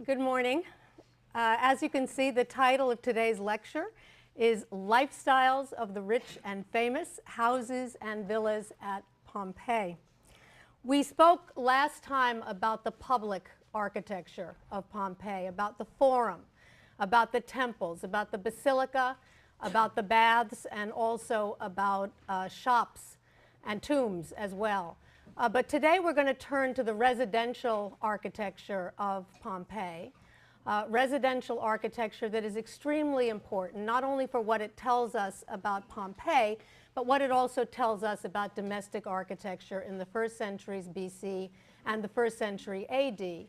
Good morning. As you can see, the title of today's lecture is Lifestyles of the Rich and Famous, Houses and Villas at Pompeii. We spoke last time about the public architecture of Pompeii, about the forum, about the temples, about the basilica, about the baths, and also about shops and tombs as well. But today we're going to turn to the residential architecture of Pompeii, residential architecture that is extremely important, not only for what it tells us about Pompeii, but what it also tells us about domestic architecture in the first centuries BC and the first century AD,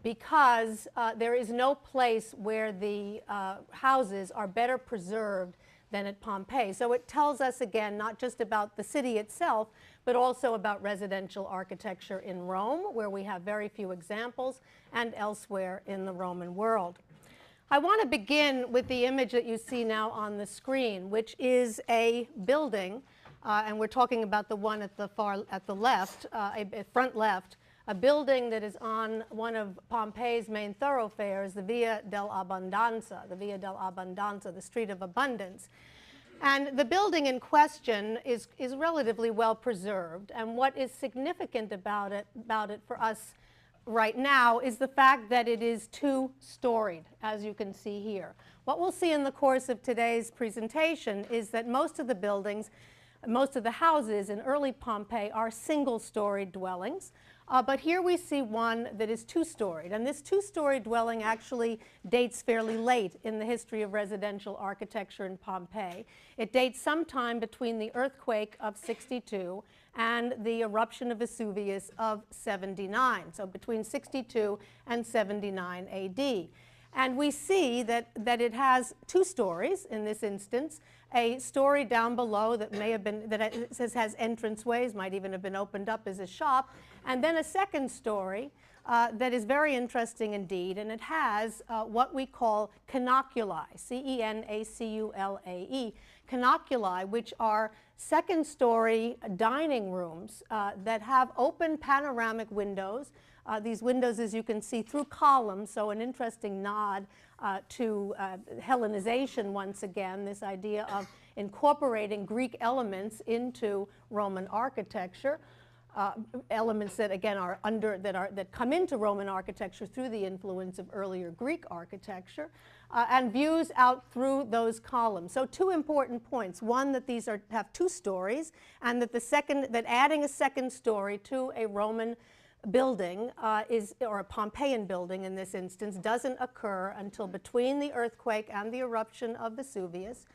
because there is no place where the houses are better preserved than at Pompeii. So it tells us, again, not just about the city itself, but also about residential architecture in Rome, where we have very few examples, and elsewhere in the Roman world. I want to begin with the image that you see now on the screen, which is a building, and we're talking about the one at the left, front left, a building that is on one of Pompeii's main thoroughfares, the Via dell'Abbondanza, the Street of Abundance. And the building in question is relatively well preserved, and what is significant about it for us right now is the fact that it is two-storied, as you can see here. What we'll see in the course of today's presentation is that most of the buildings, most of the houses in early Pompeii are single-storied dwellings. But here we see one that is two-storied, and this two-story dwelling actually dates fairly late in the history of residential architecture in Pompeii. It dates sometime between the earthquake of 62 and the eruption of Vesuvius of 79, so between 62 and 79 AD. And we see that it has two stories in this instance, a story down below that may have been, that it says has entranceways, might even have been opened up as a shop, and then a second story that is very interesting indeed, and it has what we call canoculi, C-E-N-A-C-U-L-A-E, canoculi, which are second-story dining rooms that have open panoramic windows. These windows, as you can see, through columns, so an interesting nod to Hellenization once again, this idea of incorporating Greek elements into Roman architecture, elements that again are that come into Roman architecture through the influence of earlier Greek architecture, and views out through those columns. So two important points: one, that these have two stories, and that adding a second story to a Roman building or a Pompeian building in this instance, doesn't occur until between the earthquake and the eruption of Vesuvius.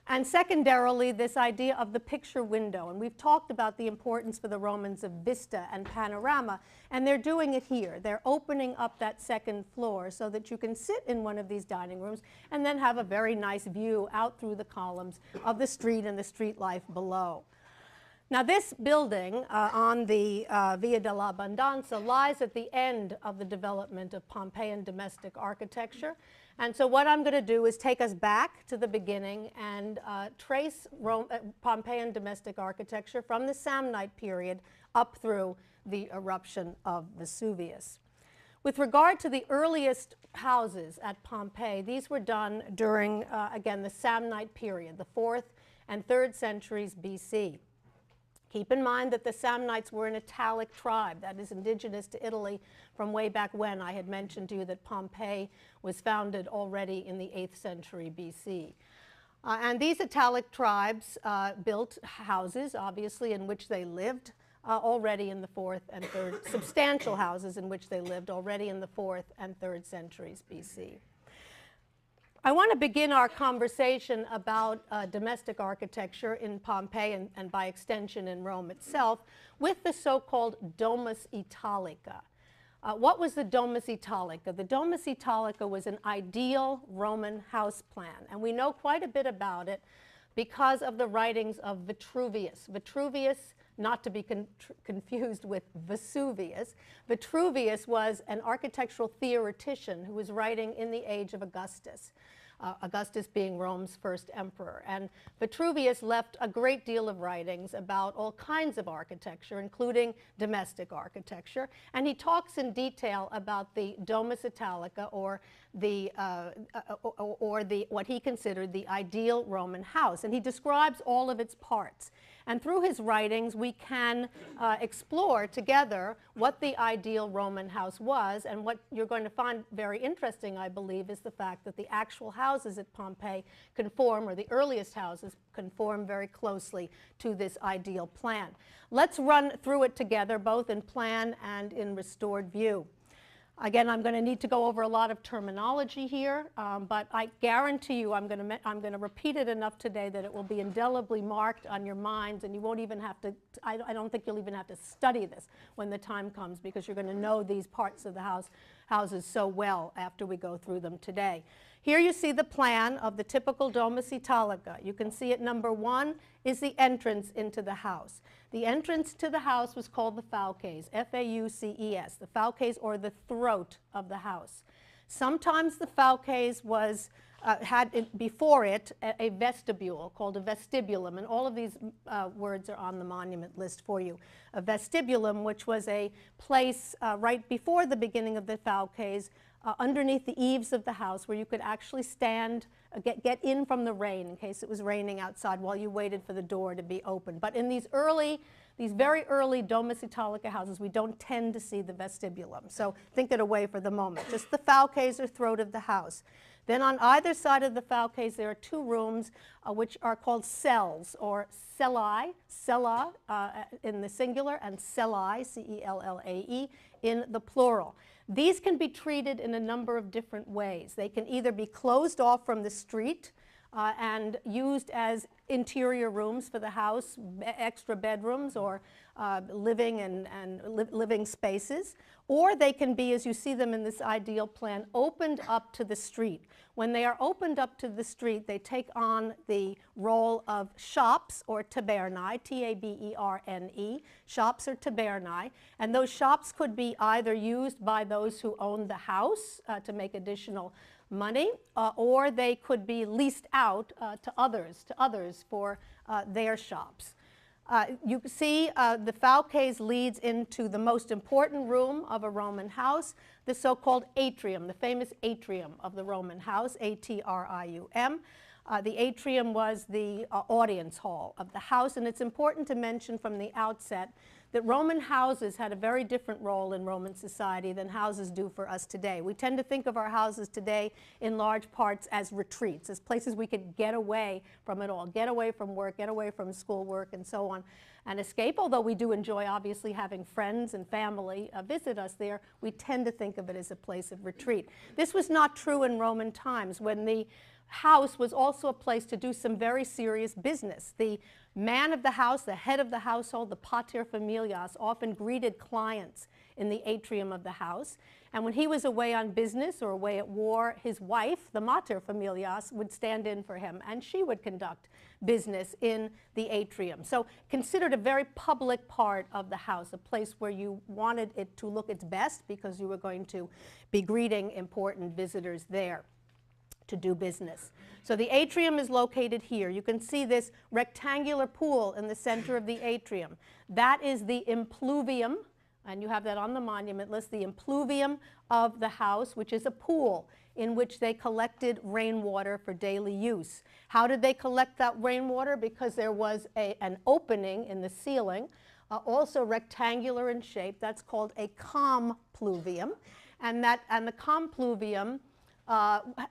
And secondarily, this idea of the picture window. And we've talked about the importance for the Romans of vista and panorama, and they're doing it here. They're opening up that second floor so that you can sit in one of these dining rooms and then have a very nice view out through the columns of the street and the street life below. Now, this building on the Via dell'Abbondanza lies at the end of the development of Pompeian domestic architecture. And so what I'm going to do is take us back to the beginning and trace Pompeian domestic architecture from the Samnite period up through the eruption of Vesuvius. With regard to the earliest houses at Pompeii, these were done during, again, the Samnite period, the 4th and 3rd centuries BC. Keep in mind that the Samnites were an Italic tribe that is indigenous to Italy from way back when. I had mentioned to you that Pompeii was founded already in the 8th century BC. And these Italic tribes built houses, obviously, in which they lived already in the 4th and 3rd, substantial houses in which they lived already in the 4th and 3rd centuries BC. I want to begin our conversation about domestic architecture in Pompeii and by extension in Rome itself with the so-called Domus Italica. What was the Domus Italica? The Domus Italica was an ideal Roman house plan, and we know quite a bit about it because of the writings of Vitruvius. Vitruvius, not to be confused with Vesuvius. Vitruvius was an architectural theoretician who was writing in the age of Augustus. Augustus being Rome's first emperor. And Vitruvius left a great deal of writings about all kinds of architecture, including domestic architecture. And he talks in detail about the Domus Italica, or what he considered the ideal Roman house. And he describes all of its parts. And through his writings, we can explore together what the ideal Roman house was. And what you're going to find very interesting, I believe, is the fact that the actual houses at Pompeii conform, or the earliest houses conform very closely to this ideal plan. Let's run through it together, both in plan and in restored view. Again, I'm going to need to go over a lot of terminology here, but I guarantee you I'm going to repeat it enough today that it will be indelibly marked on your minds, and you won't even have to, I don't think you'll even have to study this when the time comes, because you're going to know these parts of the houses so well after we go through them today. Here you see the plan of the typical Domus Italica. You can see it, number 1 is the entrance into the house. The entrance to the house was called the fauces, F-A-U-C-E-S, the fauces, or the throat of the house. Sometimes the fauces had before it a vestibule called a vestibulum, and all of these words are on the monument list for you. A vestibulum, which was a place right before the beginning of the fauces, underneath the eaves of the house, where you could actually stand, get in from the rain in case it was raining outside while you waited for the door to be open. But in these very early Domus Italica houses, we don't tend to see the vestibulum. So think it away for the moment. Just the fauces, or throat of the house. Then on either side of the fauces, there are 2 rooms which are called cells, or cellae, cella in the singular, and cellae, C-E-L-L-A-E, in the plural. These can be treated in a number of different ways. They can either be closed off from the street and used as interior rooms for the house, extra bedrooms, or living and living spaces. Or they can be, as you see them in this ideal plan, opened up to the street. When they are opened up to the street, they take on the role of shops, or tabernae, T-A-B-E-R-N-E, shops or tabernae. And those shops could be either used by those who own the house to make additional money, or they could be leased out to others for their shops. You can see the fauces leads into the most important room of a Roman house, the so-called atrium, the famous atrium of the Roman house, A-T-R-I-U-M. The atrium was the audience hall of the house, and it's important to mention from the outset that Roman houses had a very different role in Roman society than houses do for us today. We tend to think of our houses today in large parts as retreats, as places we could get away from it all, get away from work, get away from schoolwork, and so on, and escape. Although we do enjoy, obviously, having friends and family visit us there, we tend to think of it as a place of retreat. This was not true in Roman times, when the house was also a place to do some very serious business. The man of the house, the head of the household, the pater familias, often greeted clients in the atrium of the house. And when he was away on business or away at war, his wife, the mater familias, would stand in for him, and she would conduct business in the atrium. So considered a very public part of the house, a place where you wanted it to look its best because you were going to be greeting important visitors there to do business. So the atrium is located here. You can see this rectangular pool in the center of the atrium. That is the impluvium, and you have that on the monument list, the impluvium of the house, which is a pool in which they collected rainwater for daily use. How did they collect that rainwater? Because there was an opening in the ceiling, also rectangular in shape. That's called a compluvium, and the compluvium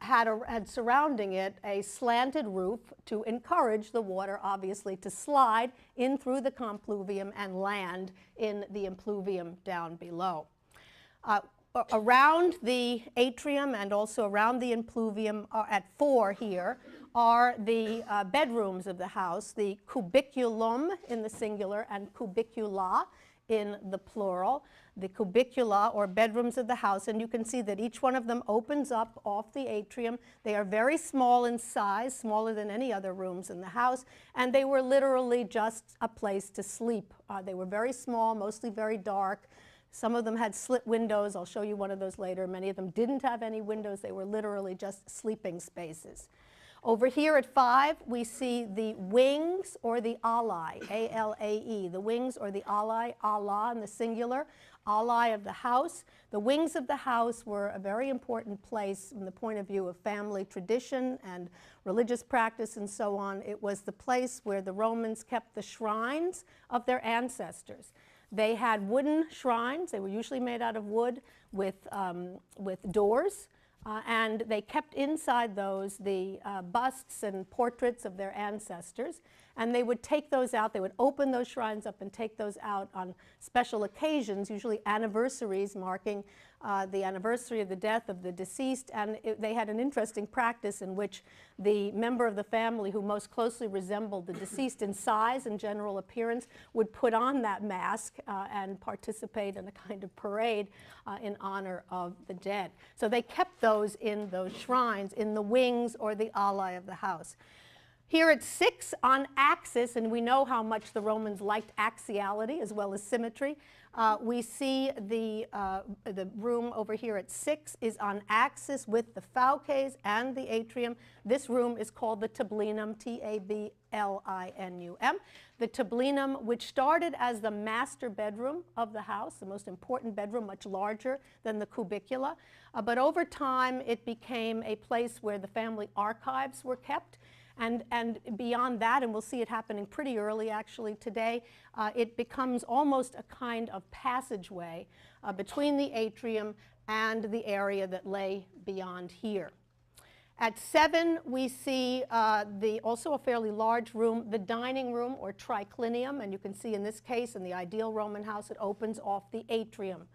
had surrounding it a slanted roof to encourage the water, obviously, to slide in through the compluvium and land in the impluvium down below. Around the atrium and also around the impluvium, at 4 here, are the bedrooms of the house, the cubiculum in the singular and cubicula in the plural, the cubicula, or bedrooms of the house, and you can see that each one of them opens up off the atrium. They are very small in size, smaller than any other rooms in the house, and they were literally just a place to sleep. They were very small, mostly very dark. Some of them had slit windows. I'll show you one of those later. Many of them didn't have any windows. They were literally just sleeping spaces. Over here at 5, we see the wings or the alae, A-L-A-E, the wings or the alae, ala in the singular, alae of the house. The wings of the house were a very important place from the point of view of family tradition and religious practice and so on. It was the place where the Romans kept the shrines of their ancestors. They had wooden shrines. They were usually made out of wood with doors. And they kept inside those the busts and portraits of their ancestors. And they would take those out. They would open those shrines up and take those out on special occasions, usually anniversaries marking the anniversary of the death of the deceased. And they had an interesting practice in which the member of the family who most closely resembled the deceased in size and general appearance would put on that mask and participate in a kind of parade in honor of the dead. So they kept those in those shrines, in the wings or the alae of the house. Here at 6 on axis, and we know how much the Romans liked axiality as well as symmetry. We see the room over here at 6 is on axis with the fauces and the atrium. This room is called the tablinum, T-A-B-L-I-N-U-M. The tablinum, which started as the master bedroom of the house, the most important bedroom, much larger than the cubicula. But over time, it became a place where the family archives were kept. And beyond that, and we'll see it happening pretty early actually today, it becomes almost a kind of passageway between the atrium and the area that lay beyond here. At 7, we see also a fairly large room, the dining room or triclinium, and you can see in this case, in the ideal Roman house, it opens off the atrium.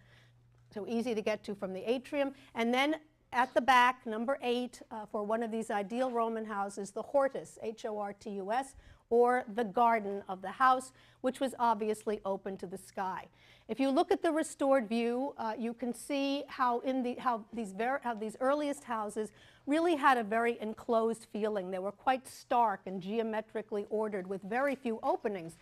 So easy to get to from the atrium. And then at the back, number 8, for one of these ideal Roman houses, the hortus, H-O-R-T-U-S, or the garden of the house, which was obviously open to the sky. If you look at the restored view, you can see how these earliest houses really had a very enclosed feeling. They were quite stark and geometrically ordered with very few openings.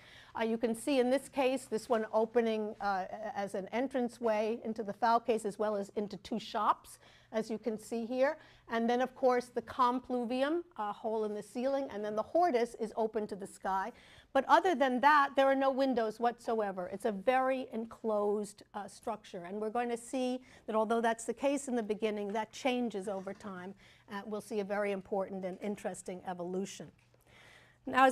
You can see in this case, this one opening as an entranceway into the fauces as well as into 2 shops, as you can see here. And then, of course, the compluvium, a hole in the ceiling, and then the hortus is open to the sky. But other than that, there are no windows whatsoever. It's a very enclosed structure. And we're going to see that although that's the case in the beginning, that changes over time. We'll see a very important and interesting evolution. Now,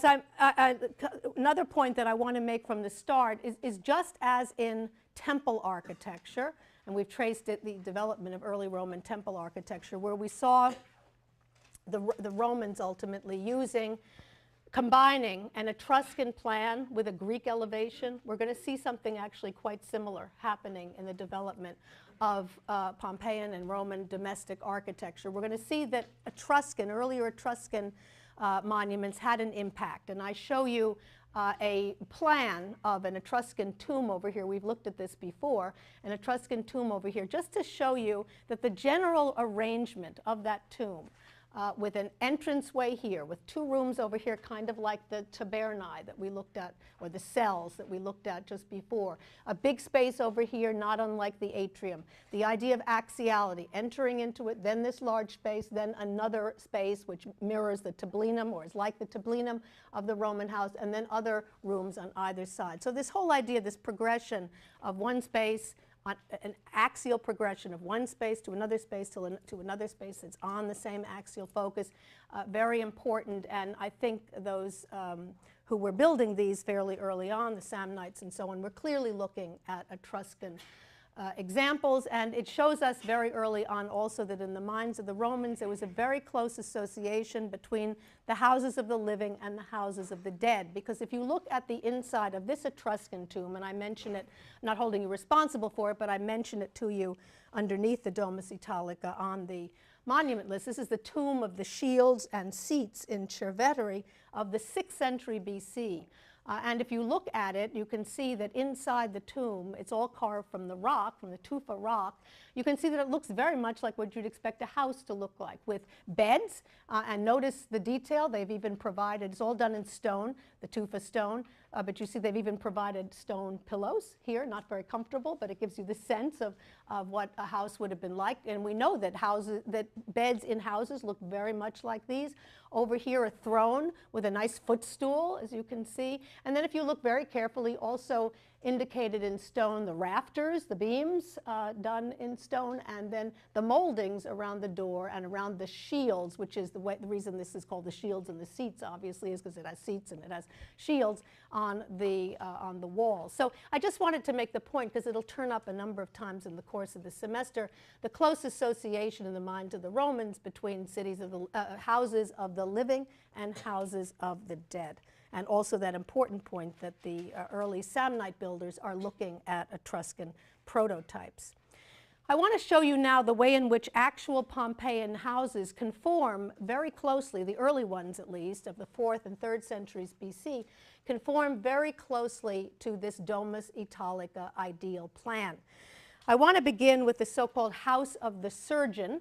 another point that I want to make from the start is just as in temple architecture, and we've traced the development of early Roman temple architecture, where we saw the Romans ultimately combining an Etruscan plan with a Greek elevation. We're going to see something actually quite similar happening in the development of Pompeian and Roman domestic architecture. We're going to see that earlier Etruscan monuments had an impact, and I show you a plan of an Etruscan tomb over here. We've looked at this before, an Etruscan tomb over here, just to show you that the general arrangement of that tomb with an entranceway here, with 2 rooms over here, kind of like the tabernae that we looked at, or the cells that we looked at just before. A big space over here, not unlike the atrium. The idea of axiality, entering into it, then this large space, then another space which mirrors the tablinum, or is like the tablinum of the Roman house, and then other rooms on either side. So this whole idea, this progression of one space, an axial progression of one space to another space to another space that's on the same axial focus, very important. And I think those who were building these fairly early on, the Samnites and so on, were clearly looking at Etruscan examples. And it shows us very early on also that in the minds of the Romans there was a very close association between the houses of the living and the houses of the dead. Because if you look at the inside of this Etruscan tomb, and I mention it, not holding you responsible for it, but I mention it to you underneath the Domus Italica on the monument list. This is the tomb of the shields and seats in Cerveteri of the 6th century BC. And if you look at it, you can see that inside the tomb, it's all carved from the rock, from the tufa rock. You can see that it looks very much like what you'd expect a house to look like, with beds. And notice the detail they've even provided. It's all done in stone, the tufa stone. but you see they've even provided stone pillows here, not very comfortable, but it gives you the sense of what a house would have been like. And we know that beds in houses look very much like these. Over here, a throne with a nice footstool, as you can see. And then if you look very carefully, also indicated in stone, the rafters, the beams done in stone, and then the moldings around the door and around the shields, which is the reason this is called the shields and the seats, obviously, is because it has seats and it has shields on the walls. So I just wanted to make the point, because it'll turn up a number of times in the course of the semester, the close association in the minds of the Romans between cities of the houses of the living and houses of the dead. And also that important point that the early Samnite builders are looking at Etruscan prototypes. I want to show you now the way in which actual Pompeian houses conform very closely, the early ones at least, of the 4th and 3rd centuries BC, conform very closely to this Domus Italica ideal plan. I want to begin with the so-called House of the Surgeon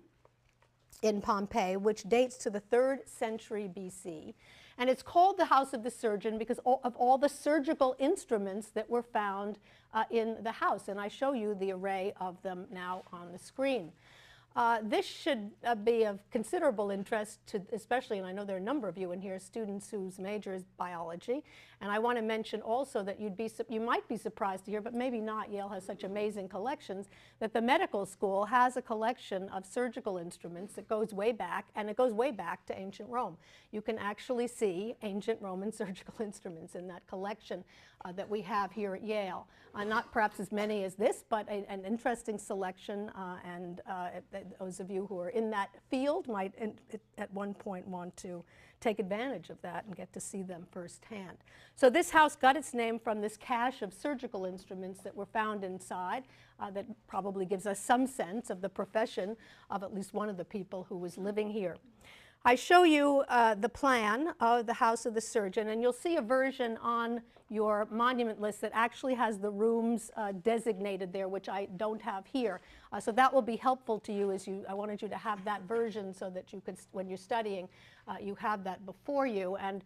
in Pompeii, which dates to the 3rd century BC. And it's called the House of the Surgeon because of all the surgical instruments that were found in the house. And I show you the array of them now on the screen. This should be of considerable interest to, especially, and I know there are a number of you in here, students whose major is biology. And I want to mention also that you might be surprised to hear, but maybe not, Yale has such amazing collections, that the medical school has a collection of surgical instruments that goes way back, and it goes way back to ancient Rome. You can actually see ancient Roman surgical instruments in that collection that we have here at Yale. Not perhaps as many as this, but an interesting selection, and those of you who are in that field might at one point want to take advantage of that and get to see them firsthand. So this house got its name from this cache of surgical instruments that were found inside that probably gives us some sense of the profession of at least one of the people who was living here. I show you the plan of the House of the Surgeon, and you'll see a version on your monument list that actually has the rooms designated there, which I don't have here. So that will be helpful to you. I wanted you to have that version so that you could, when you're studying, you have that before you. And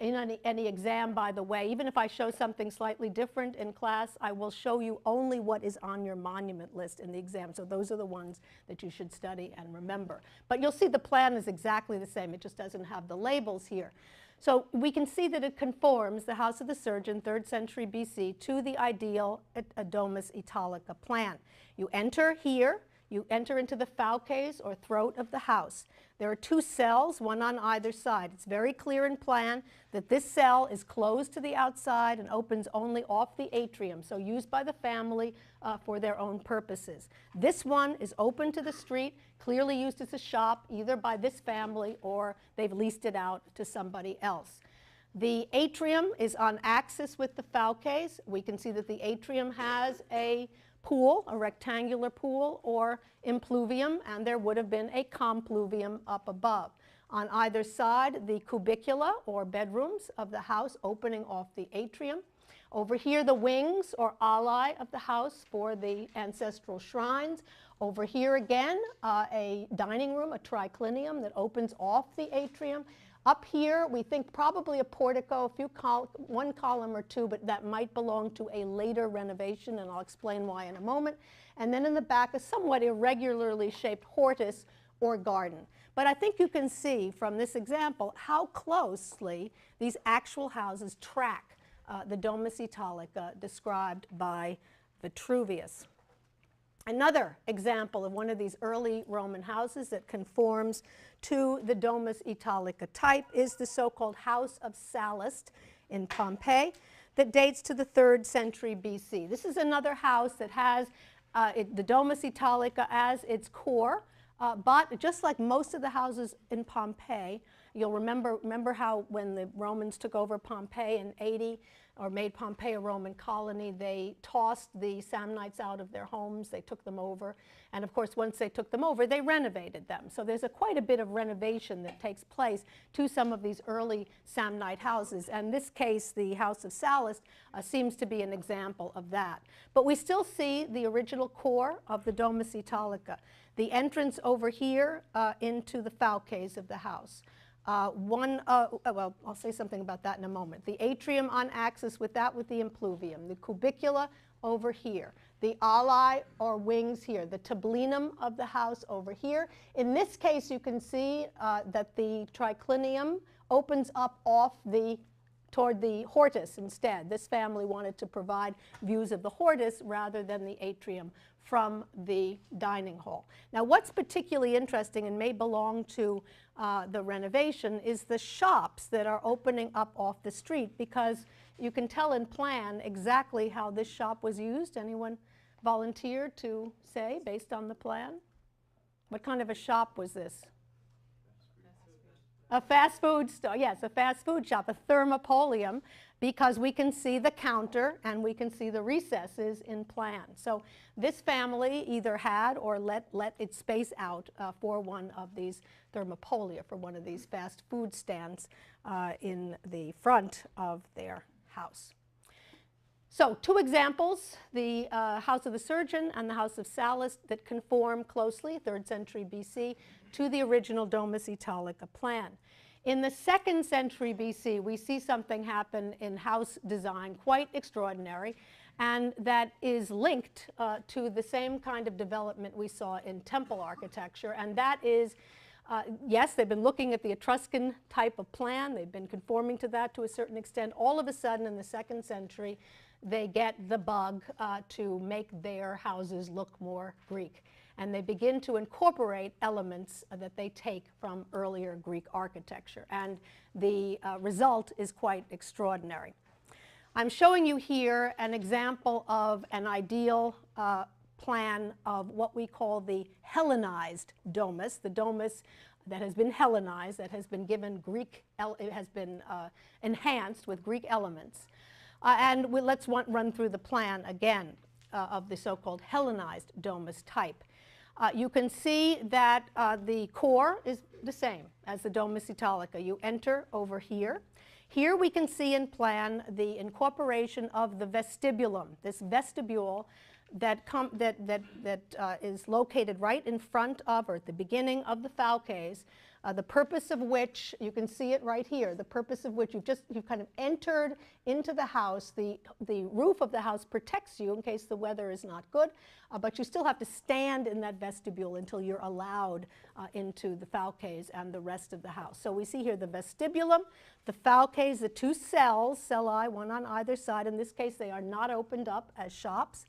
in any exam, by the way, even if I show something slightly different in class, I will show you only what is on your monument list in the exam. So those are the ones that you should study and remember. But you'll see the plan is exactly the same. It just doesn't have the labels here. So we can see that it conforms, the House of the Surgeon, 3rd century BC, to the ideal Domus Italica plan. You enter here. You enter into the fauces, or throat of the house. There are 2 cells, one on either side. It's very clear in plan that this cell is closed to the outside and opens only off the atrium, so used by the family for their own purposes. This one is open to the street, clearly used as a shop, either by this family or they've leased it out to somebody else. The atrium is on axis with the fauces. We can see that the atrium has a pool, a rectangular pool, or impluvium, and there would have been a compluvium up above. On either side, the cubicula, or bedrooms of the house, opening off the atrium. Over here, the wings, or alae of the house for the ancestral shrines. Over here again, a dining room, a triclinium that opens off the atrium. Up here, we think probably a portico, one column or 2, but that might belong to a later renovation, and I'll explain why in a moment. And then in the back, a somewhat irregularly shaped hortus or garden. But I think you can see from this example how closely these actual houses track the Domus Italica described by Vitruvius. Another example of one of these early Roman houses that conforms to the Domus Italica type is the so-called House of Sallust in Pompeii that dates to the 3rd century BC. This is another house that has the Domus Italica as its core, but just like most of the houses in Pompeii, you'll remember how when the Romans took over Pompeii in 80, or made Pompeii a Roman colony, they tossed the Samnites out of their homes, they took them over, and of course once they took them over, they renovated them. So there's quite a bit of renovation that takes place to some of these early Samnite houses, and in this case, the House of Sallust seems to be an example of that. But we still see the original core of the Domus Italica. The entrance over here into the fauces of the house. well, I'll say something about that in a moment. The atrium on axis with the impluvium, the cubicula over here, the alae or wings here, the tablinum of the house over here. In this case, you can see that the triclinium opens up toward the hortus instead. This family wanted to provide views of the hortus rather than the atrium from the dining hall. Now, what's particularly interesting and may belong to the renovation is the shops that are opening up off the street, because you can tell in plan exactly how this shop was used. Anyone volunteer to say, based on the plan? What kind of a shop was this? A fast food store, yes, a fast food shop, a thermopolium, because we can see the counter and we can see the recesses in plan. So this family either had or let its space out for one of these thermopolia, for one of these fast food stands in the front of their house. So 2 examples, the House of the Surgeon and the House of Sallust, that conform closely, 3rd century BC, to the original Domus Italica plan. In the 2nd century BC, we see something happen in house design quite extraordinary, and that is linked to the same kind of development we saw in temple architecture, and that is, yes, they've been looking at the Etruscan type of plan, they've been conforming to that to a certain extent. All of a sudden in the 2nd century, they get the bug to make their houses look more Greek. And they begin to incorporate elements that they take from earlier Greek architecture. And the result is quite extraordinary. I'm showing you here an example of an ideal plan of what we call the Hellenized domus, the domus that has been Hellenized, that has been given Greek, it has been enhanced with Greek elements. And let's run through the plan again of the so-called Hellenized domus type. You can see that the core is the same as the Domus Italica. You enter over here. Here we can see in plan the incorporation of the vestibulum, this vestibule that is located right in front of, or at the beginning of the falques, the purpose of which, you can see it right here, the purpose of which you've kind of entered into the house. The roof of the house protects you in case the weather is not good, but you still have to stand in that vestibule until you're allowed into the falques and the rest of the house. So we see here the vestibulum, the falques, the 2 cells, celli, one on either side. In this case, they are not opened up as shops.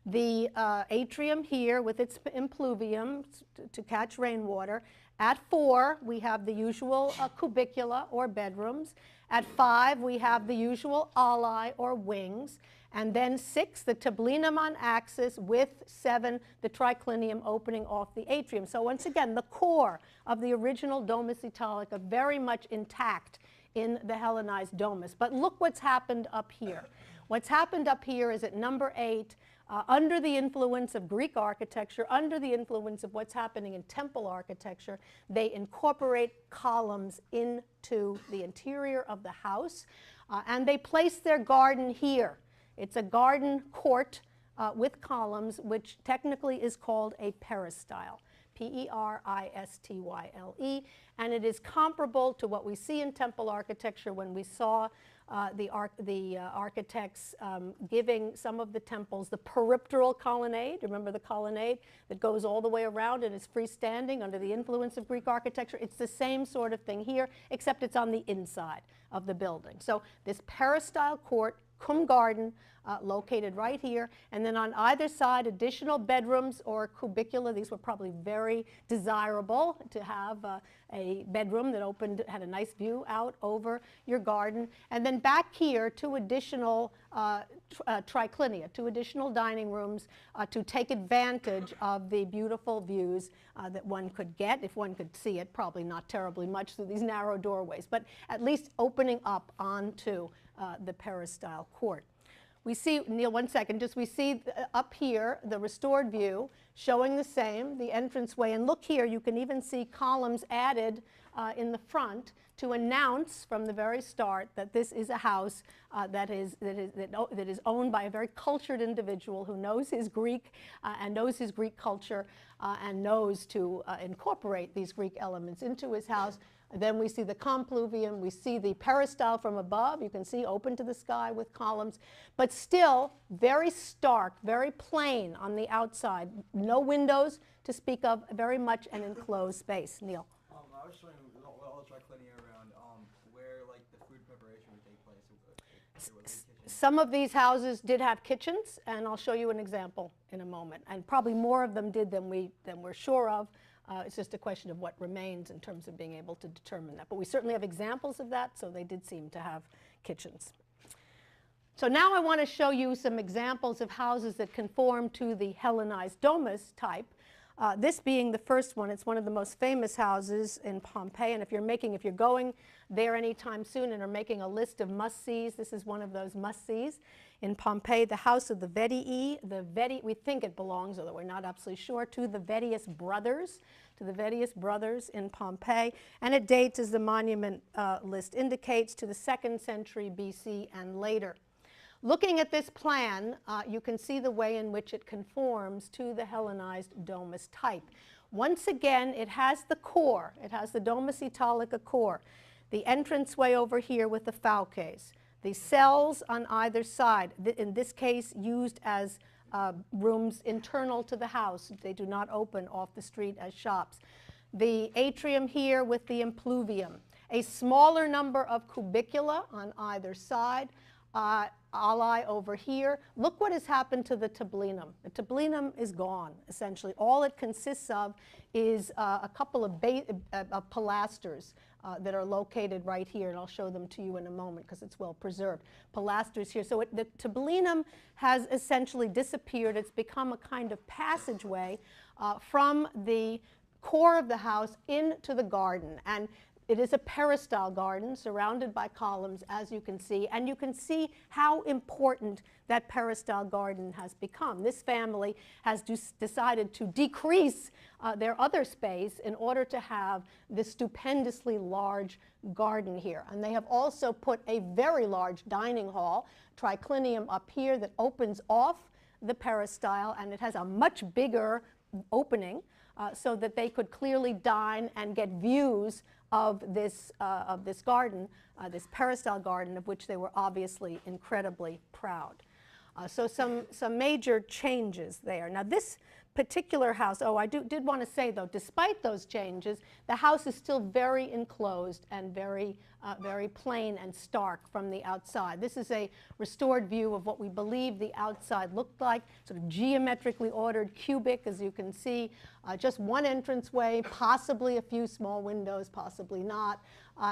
The atrium here with its impluvium to catch rainwater. At 4, we have the usual cubicula or bedrooms. At 5, we have the usual alae or wings. And then 6, the tablinum on axis, with 7, the triclinium opening off the atrium. So once again, the core of the original Domus Italica very much intact in the Hellenized domus. But look what's happened up here. What's happened up here is at number 8, under the influence of Greek architecture, under the influence of what's happening in temple architecture, they incorporate columns into the interior of the house, and they place their garden here. It's a garden court with columns, which technically is called a peristyle. P-E-R-I-S-T-Y-L-E, and it is comparable to what we see in temple architecture when we saw the architects giving some of the temples the peripteral colonnade. Remember the colonnade that goes all the way around and is freestanding under the influence of Greek architecture? It's the same sort of thing here, except it's on the inside of the building. So this peristyle court, cum garden, located right here, and then on either side additional bedrooms or cubicula. These were probably very desirable to have a bedroom that had a nice view out over your garden. And then back here, 2 additional triclinia, 2 additional dining rooms to take advantage of the beautiful views that one could get, if one could see it, probably not terribly much through these narrow doorways, but at least opening up onto the peristyle court. We see, Neil, one second, we see up here the restored view showing the same, the entranceway. And look here, you can even see columns added in the front to announce from the very start that this is a house that is owned by a very cultured individual who knows his Greek and knows his Greek culture and knows to incorporate these Greek elements into his house. Then we see the compluvium, we see the peristyle from above, you can see open to the sky with columns, but still very stark, very plain on the outside. No windows to speak of, very much an enclosed space. Neil? I was just wondering, all the triclinia around, where like the food preparation would take place. If there was a kitchen. Some of these houses did have kitchens, and I'll show you an example in a moment. And probably more of them did than we're sure of. It's just a question of what remains in terms of being able to determine that. But we certainly have examples of that, so they did seem to have kitchens. So now I want to show you some examples of houses that conform to the Hellenized domus type. This being the first one. It's one of the most famous houses in Pompeii, and if you're going there anytime soon and are making a list of must-sees, this is one of those must-sees in Pompeii, the house of the Vettii. We think it belongs, although we're not absolutely sure, to the Vettius brothers in Pompeii, and it dates, as the monument list indicates, to the 2nd century BC and later. Looking at this plan, you can see the way in which it conforms to the Hellenized domus type. Once again, it has the core. It has the Domus Italica core. The entranceway over here with the fauces. The cells on either side, in this case used as rooms internal to the house. They do not open off the street as shops. The atrium here with the impluvium. A smaller number of cubicula on either side. Alae over here. Look what has happened to the tablinum. The tablinum is gone, essentially. All it consists of is a couple of pilasters that are located right here, and I'll show them to you in a moment because it's well preserved. Pilasters here. So the tablinum has essentially disappeared. It's become a kind of passageway from the core of the house into the garden. And it is a peristyle garden surrounded by columns, as you can see, and you can see how important that peristyle garden has become. This family has decided to decrease their other space in order to have this stupendously large garden here. And they have also put a very large dining hall, triclinium up here, that opens off the peristyle, and it has a much bigger opening so that they could clearly dine and get views of this garden, this peristyle garden, of which they were obviously incredibly proud. So some major changes there. Now this particular house, I did want to say though, despite those changes, the house is still very enclosed and very plain and stark from the outside. This is a restored view of what we believe the outside looked like, sort of geometrically ordered, cubic, as you can see, just one entranceway, possibly a few small windows, possibly not,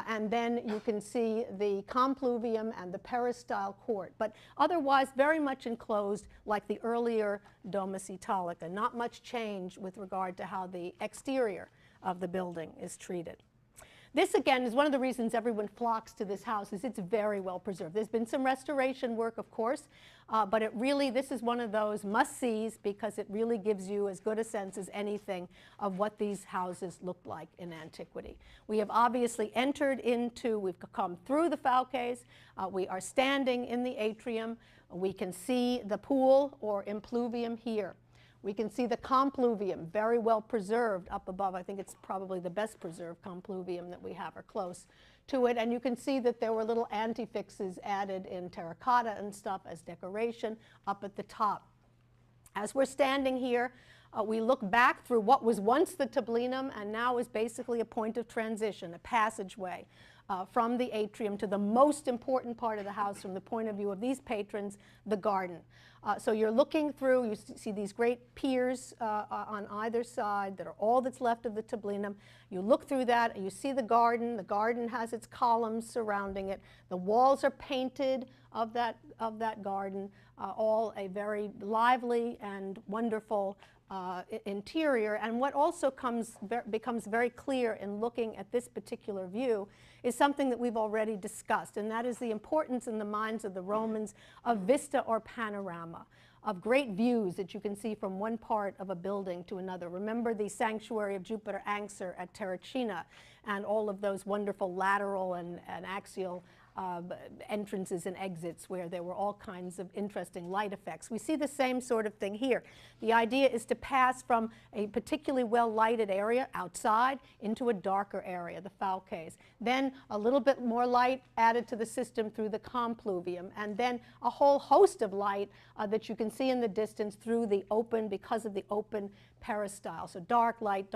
and then you can see the compluvium and the peristyle court, but otherwise very much enclosed like the earlier Domus Italica. Not much change with regard to how the exterior of the building is treated. This, again, is one of the reasons everyone flocks to this house, is it's very well preserved. There's been some restoration work, of course, but this is one of those must-sees because it really gives you as good a sense as anything of what these houses looked like in antiquity. We have obviously we've come through the fauces, we are standing in the atrium, we can see the pool or impluvium here. We can see the compluvium, very well preserved up above. I think it's probably the best preserved compluvium that we have, or close to it. And you can see that there were little antefixes added in terracotta and stuff as decoration up at the top. As we're standing here, we look back through what was once the tablinum and now is basically a point of transition, a passageway from the atrium to the most important part of the house from the point of view of these patrons, the garden. So you're looking through, you see these great piers on either side that are all that's left of the tablinum. You look through that and you see the garden. The garden has its columns surrounding it. The walls are painted of that garden, all a very lively and wonderful interior. And what also becomes very clear in looking at this particular view is something that we've already discussed, and that is the importance in the minds of the Romans of vista or panorama. of great views that you can see from one part of a building to another. Remember the sanctuary of Jupiter Anxur at Terracina and all of those wonderful lateral and axial entrances and exits where there were all kinds of interesting light effects. We see the same sort of thing here. The idea is to pass from a particularly well lighted area outside into a darker area, the Falques. Then a little bit more light added to the system through the compluvium, and then a whole host of light that you can see in the distance through the open, because of the open peristyle. So dark light,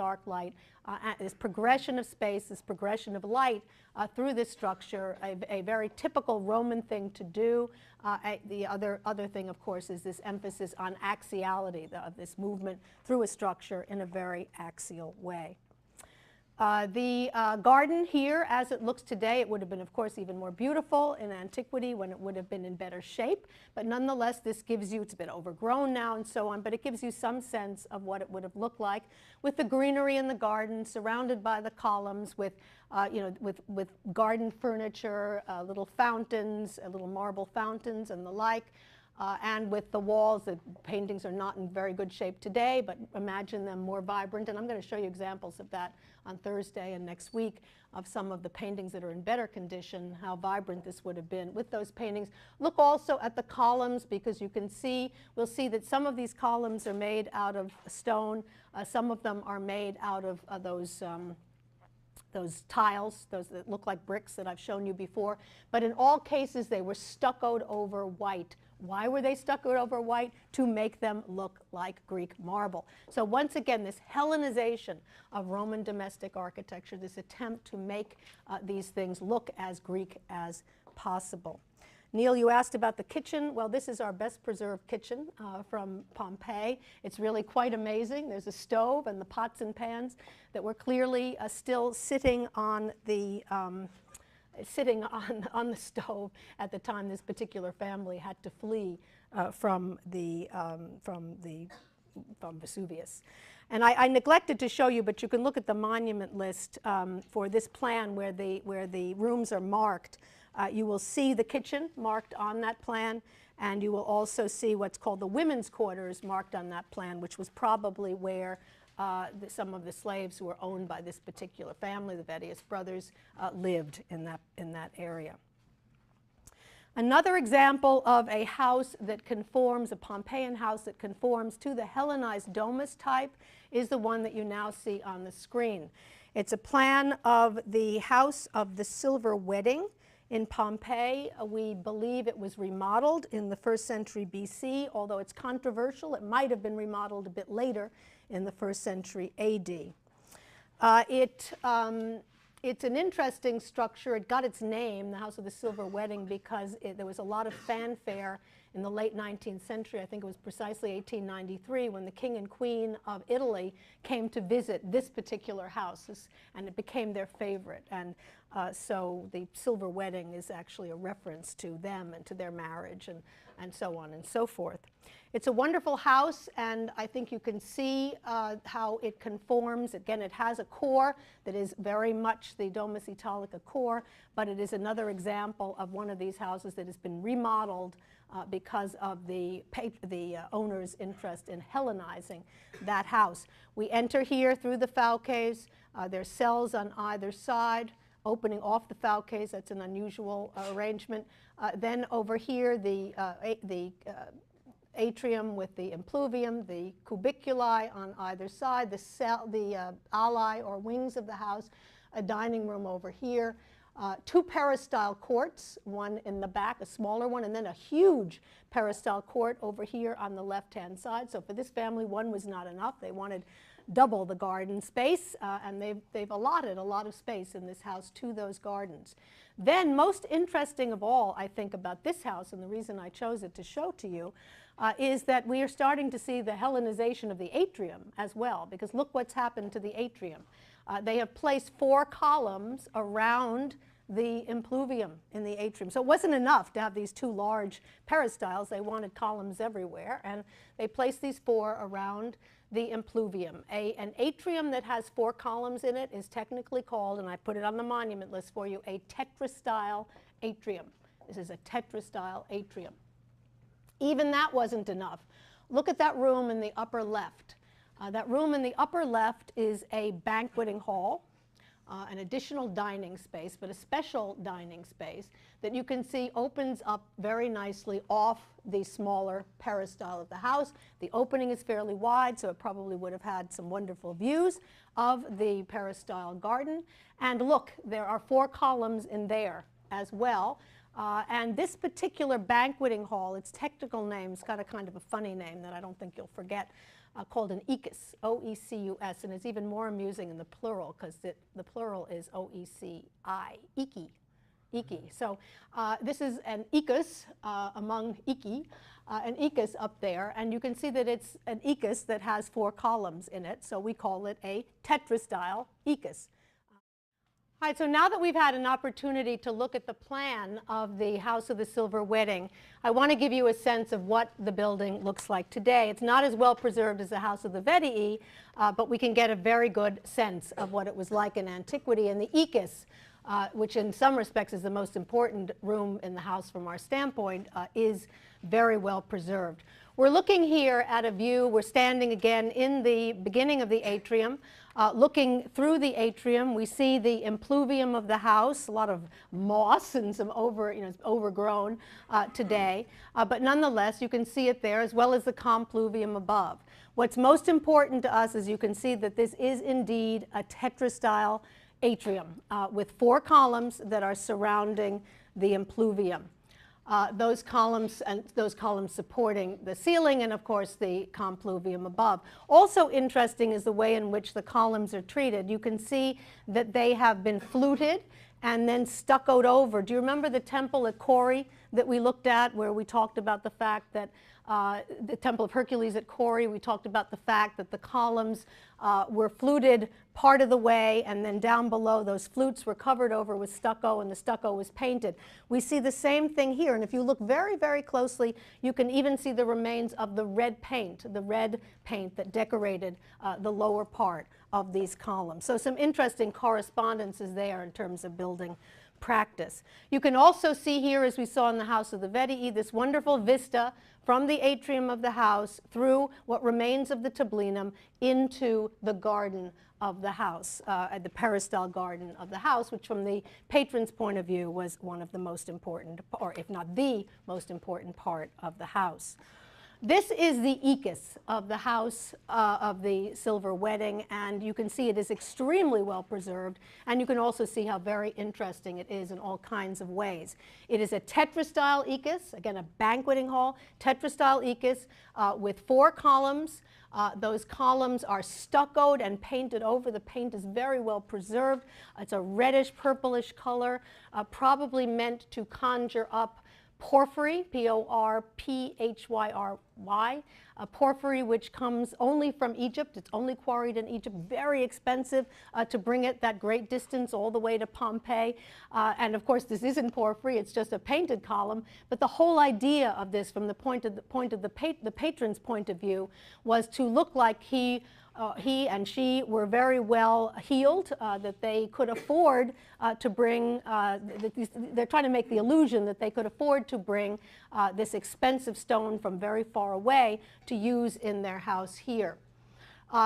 this progression of space, this progression of light through this structure, a very typical Roman thing to do. The other thing, of course, is this emphasis on axiality, of this movement through a structure in a very axial way. The garden here, as it looks today, it would have been, of course, even more beautiful in antiquity when it would have been in better shape. But nonetheless, this gives you, it's been overgrown now and so on, but it gives you some sense of what it would have looked like with the greenery in the garden, surrounded by the columns, with, with garden furniture, little fountains, little marble fountains and the like. And with the walls, the paintings are not in very good shape today, but imagine them more vibrant. And I'm going to show you examples of that on Thursday and next week of some of the paintings that are in better condition, how vibrant this would have been with those paintings. Look also at the columns, because you can see, we'll see that some of these columns are made out of stone. Some of them are made out of those tiles, those that look like bricks that I've shown you before. But in all cases, they were stuccoed over white. Why were they stuccoed over white? To make them look like Greek marble. So once again, this Hellenization of Roman domestic architecture, this attempt to make these things look as Greek as possible. Neil, you asked about the kitchen. Well, this is our best preserved kitchen from Pompeii. It's really quite amazing. There's a stove and the pots and pans that were clearly still sitting on the stove at the time this particular family had to flee from Vesuvius. And I neglected to show you, but you can look at the monument list for this plan where the rooms are marked. You will see the kitchen marked on that plan, and you will also see what's called the women's quarters marked on that plan, which was probably where some of the slaves who were owned by this particular family, the Vedius brothers, lived in that area. Another example of a house that conforms, a Pompeian house that conforms to the Hellenized domus type, is the one that you now see on the screen. It's a plan of the House of the Silver Wedding in Pompeii. We believe it was remodeled in the 1st century BC, although it's controversial. It might have been remodeled a bit later in the 1st century AD. It's an interesting structure. It got its name, the House of the Silver Wedding, because there was a lot of fanfare in the late 19th century. I think it was precisely 1893 when the King and Queen of Italy came to visit this particular house, and it became their favorite. And so the Silver Wedding is actually a reference to them and to their marriage and so on and so forth. It's a wonderful house, and I think you can see how it conforms. Again, it has a core that is very much the Domus Italica core, but it is another example of one of these houses that has been remodeled because of the owner's interest in Hellenizing that house. We enter here through the Falques. There's cells on either side, opening off the Falques. That's an unusual arrangement. Then over here, the atrium with the impluvium, the cubiculi on either side, the alae or wings of the house, a dining room over here, 2 peristyle courts, one in the back, a smaller one, and then a huge peristyle court over here on the left-hand side. So for this family, one was not enough. They wanted double the garden space, and they've allotted a lot of space in this house to those gardens. Then, most interesting of all, I think, about this house, and the reason I chose it to show to you, is that we are starting to see the Hellenization of the atrium as well, because look what's happened to the atrium. They have placed 4 columns around the impluvium in the atrium. So it wasn't enough to have these 2 large peristyles. They wanted columns everywhere, and they placed these 4 around the impluvium. An atrium that has 4 columns in it is technically called, and I put it on the monument list for you, a tetrastyle atrium. This is a tetrastyle atrium. Even that wasn't enough. Look at that room in the upper left. That room in the upper left is a banqueting hall, an additional dining space, but a special dining space that you can see opens up very nicely off the smaller peristyle of the house. The opening is fairly wide, so it probably would have had some wonderful views of the peristyle garden. And look, there are 4 columns in there as well. And this particular banqueting hall, its technical name's got a kind of a funny name that I don't think you'll forget, called an oecus, O-E-C-U-S, and it's even more amusing in the plural because the plural is O-E-C-I, iki, iki. So this is an oecus among iki, an oecus up there, and you can see that it's an oecus that has 4 columns in it, so we call it a tetrastyle oecus. All right, so now that we've had an opportunity to look at the plan of the House of the Silver Wedding, I want to give you a sense of what the building looks like today. It's not as well preserved as the House of the Vedii, but we can get a very good sense of what it was like in antiquity. And the oecus, which in some respects is the most important room in the house from our standpoint, is very well preserved. We're looking here at a view. We're standing again in the beginning of the atrium. Looking through the atrium, we see the impluvium of the house, a lot of moss and some overgrown today. But nonetheless, you can see it there, as well as the compluvium above. What's most important to us is you can see that this is indeed a tetrastyle atrium with 4 columns that are surrounding the impluvium. Those columns supporting the ceiling and, of course, the compluvium above. Also interesting is the way in which the columns are treated. You can see that they have been fluted and then stuccoed over. Do you remember the temple at Kori that we looked at, where we talked about the fact that the Temple of Hercules at Kori, we talked about the fact that the columns were fluted part of the way, and then down below those flutes were covered over with stucco, and the stucco was painted. We see the same thing here, and if you look very, very closely, you can even see the remains of the red paint that decorated the lower part of these columns. So some interesting correspondences there in terms of building practice. You can also see here, as we saw in the House of the Vedii, this wonderful vista from the atrium of the house through what remains of the tablinum into the garden of the house, the peristyle garden of the house, which from the patron's point of view was one of the most important, or if not the most important part of the house. This is the oecus of the House of the Silver Wedding, and you can see it is extremely well preserved, and you can also see how very interesting it is in all kinds of ways. It is a tetrastyle oecus, again a banqueting hall, tetrastyle oecus with 4 columns. Those columns are stuccoed and painted over. The paint is very well preserved. It's a reddish purplish color, probably meant to conjure up porphyry, P-O-R-P-H-Y-R-Y, porphyry which comes only from Egypt. It's only quarried in Egypt, very expensive to bring it that great distance all the way to Pompeii. And of course this isn't porphyry, it's just a painted column, but the whole idea of this from the patron's point of view was to look like he and she were very well heeled, that they could afford to bring, they're trying to make the illusion that they could afford to bring this expensive stone from very far away to use in their house here.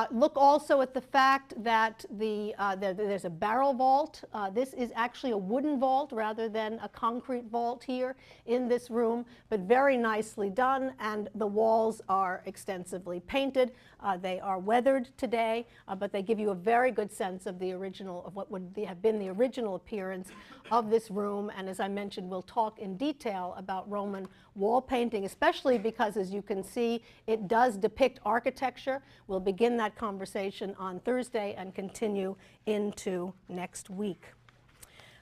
Look also at the fact that there's a barrel vault. This is actually a wooden vault rather than a concrete vault here in this room, but very nicely done, and the walls are extensively painted. They are weathered today, but they give you a very good sense of the original, of what would have been the original appearance of this room. And as I mentioned, we'll talk in detail about Roman wall painting, especially because, as you can see, it does depict architecture. We'll begin that conversation on Thursday and continue into next week.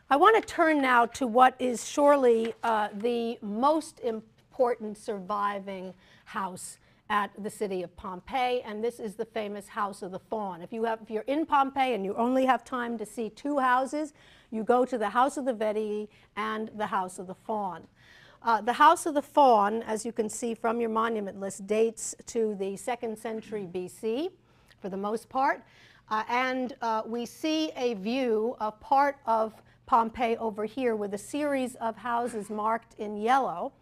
I want to turn now to what is surely the most important surviving house at the city of Pompeii, and this is the famous House of the Faun. If you're in Pompeii and you only have time to see 2 houses, you go to the House of the Vedii and the House of the Faun. The House of the Faun, as you can see from your monument list, dates to the 2nd century BC for the most part, and we see a view of part of Pompeii over here with a series of houses marked in yellow.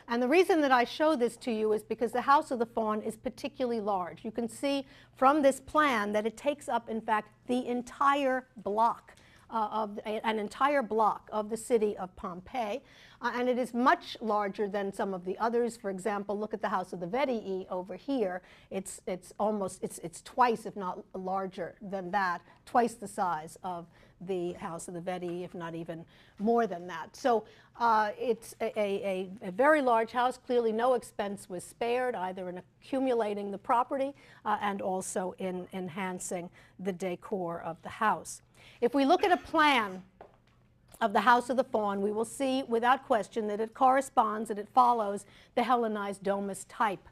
And the reason that I show this to you is because the House of the Faun is particularly large. You can see from this plan that it takes up, in fact, the entire block, an entire block of the city of Pompeii. And it is much larger than some of the others. For example, look at the House of the Vetii over here. It's twice, if not larger than that, twice the size of the House of the Vetii, if not even more than that. So it's a very large house. Clearly no expense was spared, either in accumulating the property and also in enhancing the decor of the house. If we look at a plan of the House of the Faun, we will see without question that it corresponds, that it follows the Hellenized domus type.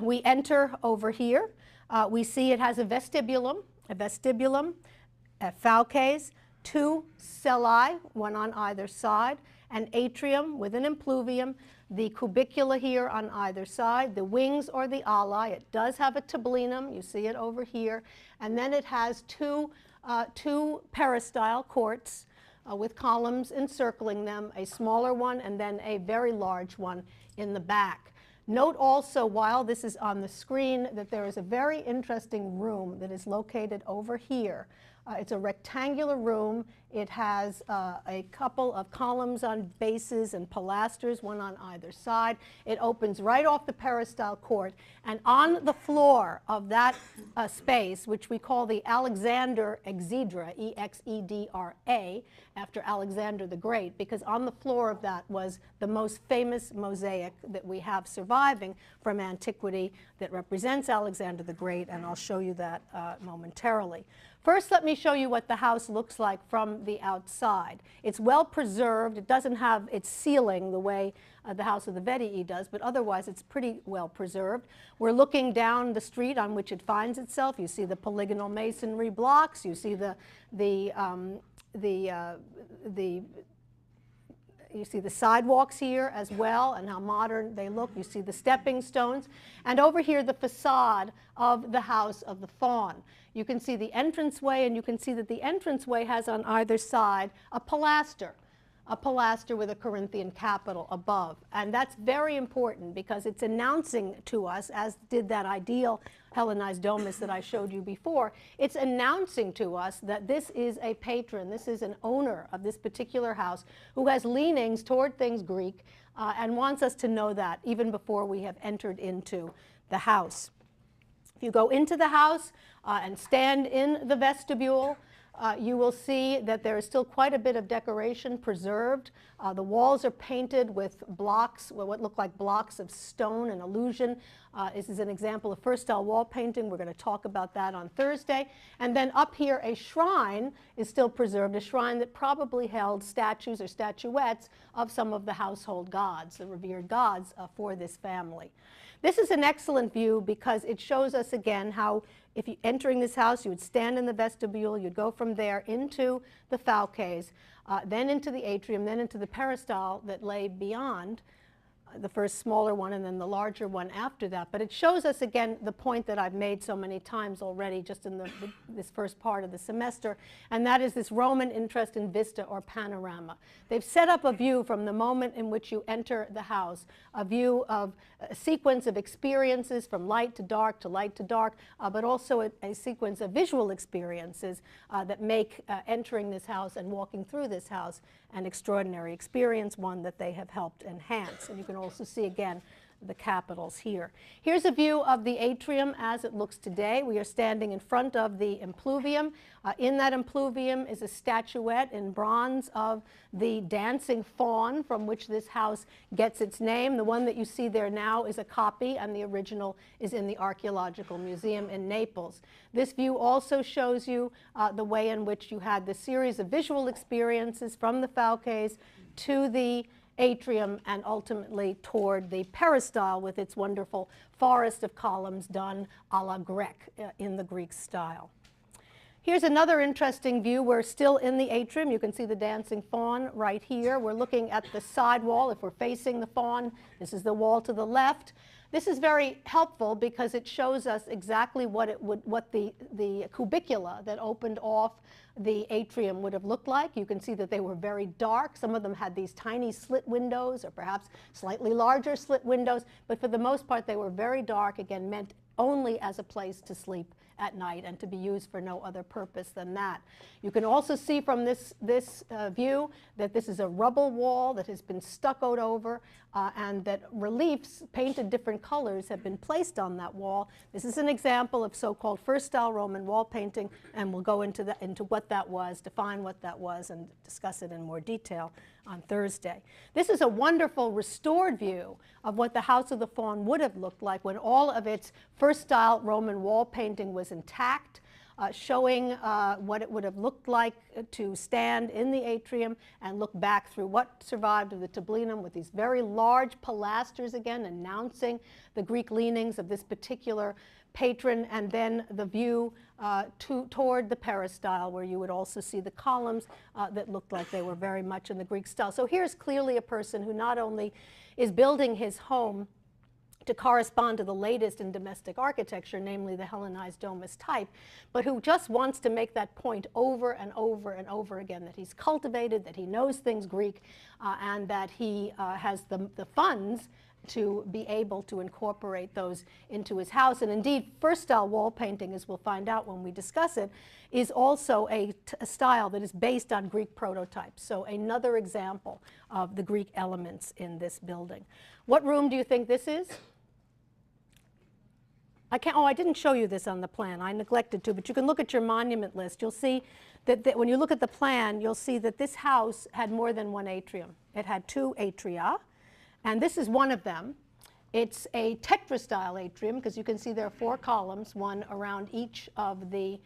We enter over here. We see it has a vestibulum, a fauces, 2 cellae, one on either side, an atrium with an impluvium, the cubicula here on either side, the wings or the alae. It does have a tablinum, you see it over here, and then it has two peristyle courts with columns encircling them, a smaller one and then a very large one in the back. Note also, while this is on the screen, that there is a very interesting room that is located over here. It's a rectangular room. It has a couple of columns on bases and pilasters, one on either side. It opens right off the peristyle court, and on the floor of that space, which we call the Alexander Exedra, E-X-E-D-R-A, after Alexander the Great, because on the floor of that was the most famous mosaic that we have surviving from antiquity that represents Alexander the Great, and I'll show you that momentarily. First, let me show you what the house looks like from the outside. It's well preserved. It doesn't have its ceiling the way the House of the Vetii does, but otherwise it's pretty well preserved. We're looking down the street on which it finds itself. You see the polygonal masonry blocks. You see you see the sidewalks here as well and how modern they look. You see the stepping stones. And over here, the facade of the House of the Faun. You can see the entranceway, and you can see that the entranceway has on either side a pilaster with a Corinthian capital above. And that's very important because it's announcing to us, as did that ideal Hellenized domus that I showed you before, it's announcing to us that this is a patron, this is an owner of this particular house who has leanings toward things Greek and wants us to know that even before we have entered into the house. If you go into the house and stand in the vestibule, you will see that there is still quite a bit of decoration preserved. The walls are painted with blocks, what look like blocks of stone, an illusion. This is an example of first-style wall painting. We're going to talk about that on Thursday. And then up here, a shrine is still preserved, a shrine that probably held statues or statuettes of some of the household gods, the revered gods for this family. This is an excellent view because it shows us again how if you entering this house, you would stand in the vestibule, you'd go from there into the fauces, then into the atrium, then into the peristyle that lay beyond, the first smaller one and then the larger one after that. But it shows us again the point that I've made so many times already just in this first part of the semester, and that is this Roman interest in vista or panorama. They've set up a view from the moment in which you enter the house, a view of a sequence of experiences from light to dark to light to dark, but also a sequence of visual experiences that make entering this house and walking through this house an extraordinary experience, one that they have helped enhance. And you can also see again the capitals here. Here's a view of the atrium as it looks today. We are standing in front of the impluvium. In that impluvium is a statuette in bronze of the dancing faun from which this house gets its name. The one that you see there now is a copy, and the original is in the Archaeological Museum in Naples. This view also shows you the way in which you had the series of visual experiences from the fauces to the atrium and ultimately toward the peristyle with its wonderful forest of columns done a la Grecque in the Greek style. Here's another interesting view. We're still in the atrium. You can see the dancing faun right here. We're looking at the side wall. If we're facing the faun, this is the wall to the left. This is very helpful because it shows us exactly what the cubicula that opened off the atrium would have looked like. You can see that they were very dark. Some of them had these tiny slit windows or perhaps slightly larger slit windows, but for the most part they were very dark, again meant only as a place to sleep at night and to be used for no other purpose than that. You can also see from this view that this is a rubble wall that has been stuccoed over and that reliefs painted different colors have been placed on that wall. This is an example of so-called first-style Roman wall painting, and we'll go into what that was, define what that was, and discuss it in more detail on Thursday. This is a wonderful restored view of what the House of the Faun would have looked like when all of its first-style Roman wall painting was intact, showing what it would have looked like to stand in the atrium and look back through what survived of the tablinum with these very large pilasters again announcing the Greek leanings of this particular patron, and then the view toward the peristyle where you would also see the columns that looked like they were very much in the Greek style. So here's clearly a person who not only is building his home to correspond to the latest in domestic architecture, namely the Hellenized domus type, but who just wants to make that point over and over and over again, that he's cultivated, that he knows things Greek, and that he has the funds to be able to incorporate those into his house. And indeed, first-style wall painting, as we'll find out when we discuss it, is also a style that is based on Greek prototypes. So another example of the Greek elements in this building. What room do you think this is? I didn't show you this on the plan. I neglected to, but you can look at your monument list. You'll see that when you look at the plan, you'll see that this house had more than one atrium. It had two atria, and this is one of them. It's a tetrastyle atrium because you can see there are four columns, one around each of the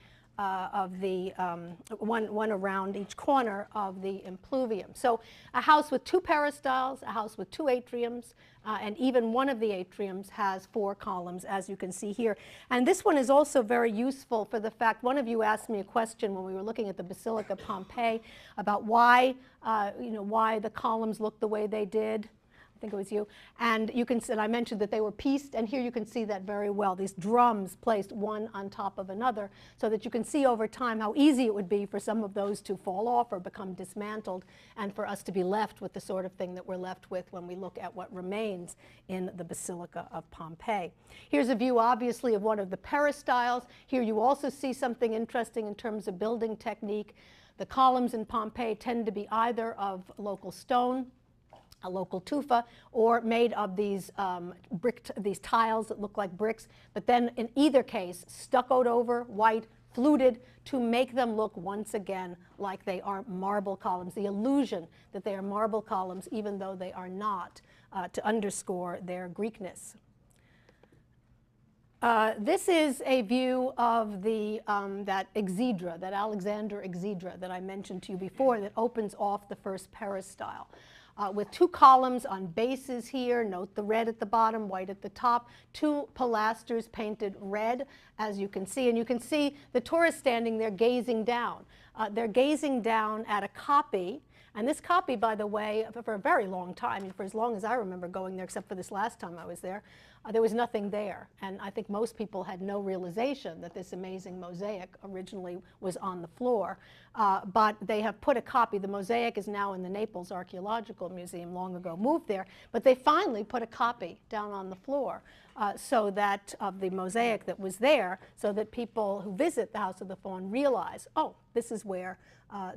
one around each corner of the impluvium. So a house with two peristyles, a house with two atriums, and even one of the atriums has four columns, as you can see here. And this one is also very useful for the fact, one of you asked me a question when we were looking at the Basilica Pompeii about why, why the columns look the way they did. I think it was you, and you can see, and I mentioned that they were pieced, and here you can see that very well, these drums placed one on top of another, so that you can see over time how easy it would be for some of those to fall off or become dismantled, and for us to be left with the sort of thing that we're left with when we look at what remains in the Basilica of Pompeii. Here's a view, obviously, of one of the peristyles. Here you also see something interesting in terms of building technique. The columns in Pompeii tend to be either of local stone, a local tufa, or made of these these tiles that look like bricks, but then in either case stuccoed over, white, fluted, to make them look once again like they are marble columns, the illusion that they are marble columns even though they are not, to underscore their Greekness. This is a view of the, that exedra, that Alexander exedra that I mentioned to you before, that opens off the first peristyle. With two columns on bases here, note the red at the bottom, white at the top, two pilasters painted red, as you can see, and you can see the tourists standing there gazing down. They're gazing down at a copy, and this copy, by the way, for a very long time, for as long as I remember going there, except for this last time I was there was nothing there, and I think most people had no realization that this amazing mosaic originally was on the floor. But they have put a copy. The mosaic is now in the Naples Archaeological Museum, long ago moved there, but they finally put a copy down on the floor so that of the mosaic that was there, so that people who visit the House of the Faun realize, oh, this is where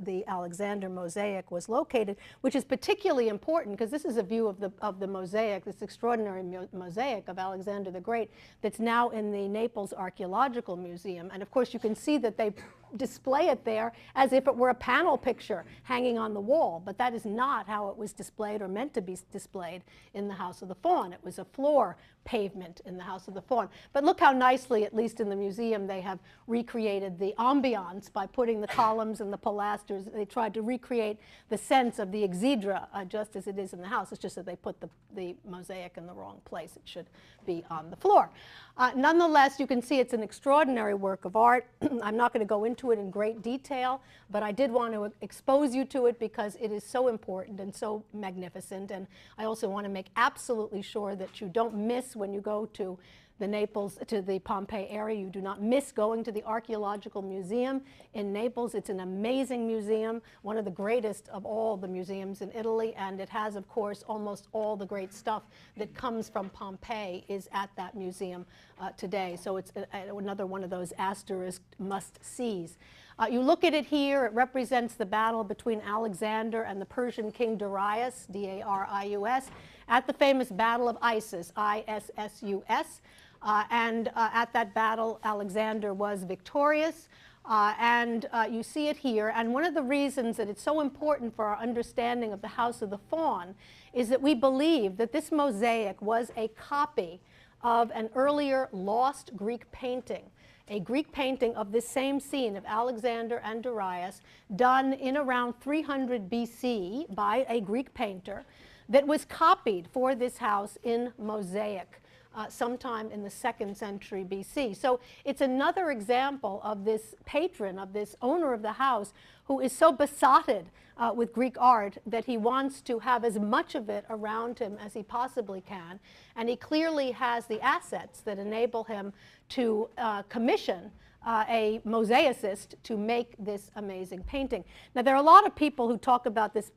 the Alexander mosaic was located, which is particularly important because this is a view of the mosaic, this extraordinary mosaic of Alexander the Great that's now in the Naples Archaeological Museum. And of course you can see that they display it there as if it were a panel picture hanging on the wall, but that is not how it was displayed or meant to be displayed in the House of the Faun. It was a floor pavement in the House of the Faun. But look how nicely, at least in the museum, they have recreated the ambiance by putting the columns and the pilasters. They tried to recreate the sense of the exedra just as it is in the house. It's just that they put the mosaic in the wrong place. It should be on the floor. Nonetheless, you can see it's an extraordinary work of art. I'm not going to go into into it in great detail, but I did want to expose you to it because it is so important and so magnificent. And I also want to make absolutely sure that you don't miss when you go to the Pompeii area. You do not miss going to the Archaeological Museum in Naples. It's an amazing museum, one of the greatest of all the museums in Italy, and it has, of course, almost all the great stuff that comes from Pompeii is at that museum today. So it's another one of those asterisk must-sees. You look at it here, it represents the battle between Alexander and the Persian king Darius, D-A-R-I-U-S, at the famous Battle of Issus, I-S-S-U-S. At that battle, Alexander was victorious. You see it here. And one of the reasons that it's so important for our understanding of the House of the Faun is that we believe that this mosaic was a copy of an earlier lost Greek painting, a Greek painting of this same scene of Alexander and Darius, done in around 300 BC by a Greek painter, that was copied for this house in mosaic sometime in the 2nd century BC. So it's another example of this patron, of this owner of the house, who is so besotted with Greek art that he wants to have as much of it around him as he possibly can. And he clearly has the assets that enable him to commission a mosaicist to make this amazing painting. Now, there are a lot of people who talk about this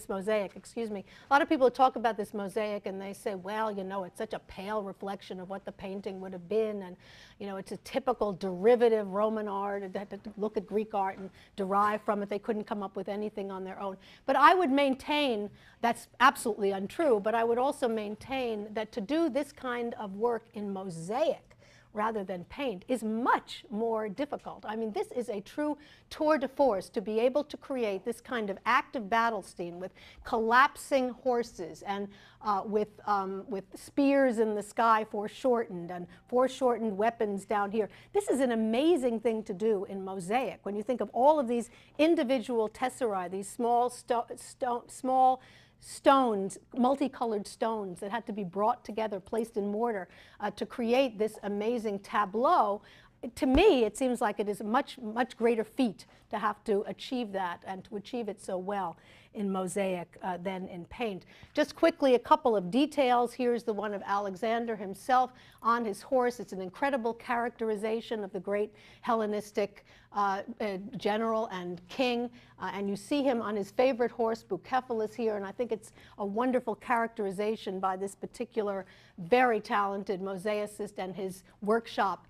mosaic, excuse me, a lot of people who talk about this mosaic and they say, well, you know, it's such a pale reflection of what the painting would have been, and, you know, it's a typical derivative Roman art, and they had to look at Greek art and derive from it. They couldn't come up with anything on their own. But I would maintain that's absolutely untrue, but I would also maintain that to do this kind of work in mosaic rather than paint is much more difficult. I mean, this is a true tour de force to be able to create this kind of active battle scene with collapsing horses and with spears in the sky foreshortened and foreshortened weapons down here. This is an amazing thing to do in mosaic. When you think of all of these individual tesserae, these small stones, multicolored stones that had to be brought together, placed in mortar to create this amazing tableau. To me, it seems like it is a much greater feat to have to achieve that and to achieve it so well in mosaic than in paint. Just quickly, a couple of details. Here's the one of Alexander himself on his horse. It's an incredible characterization of the great Hellenistic general and king. And you see him on his favorite horse, Bucephalus, here. And I think it's a wonderful characterization by this particular very talented mosaicist and his workshop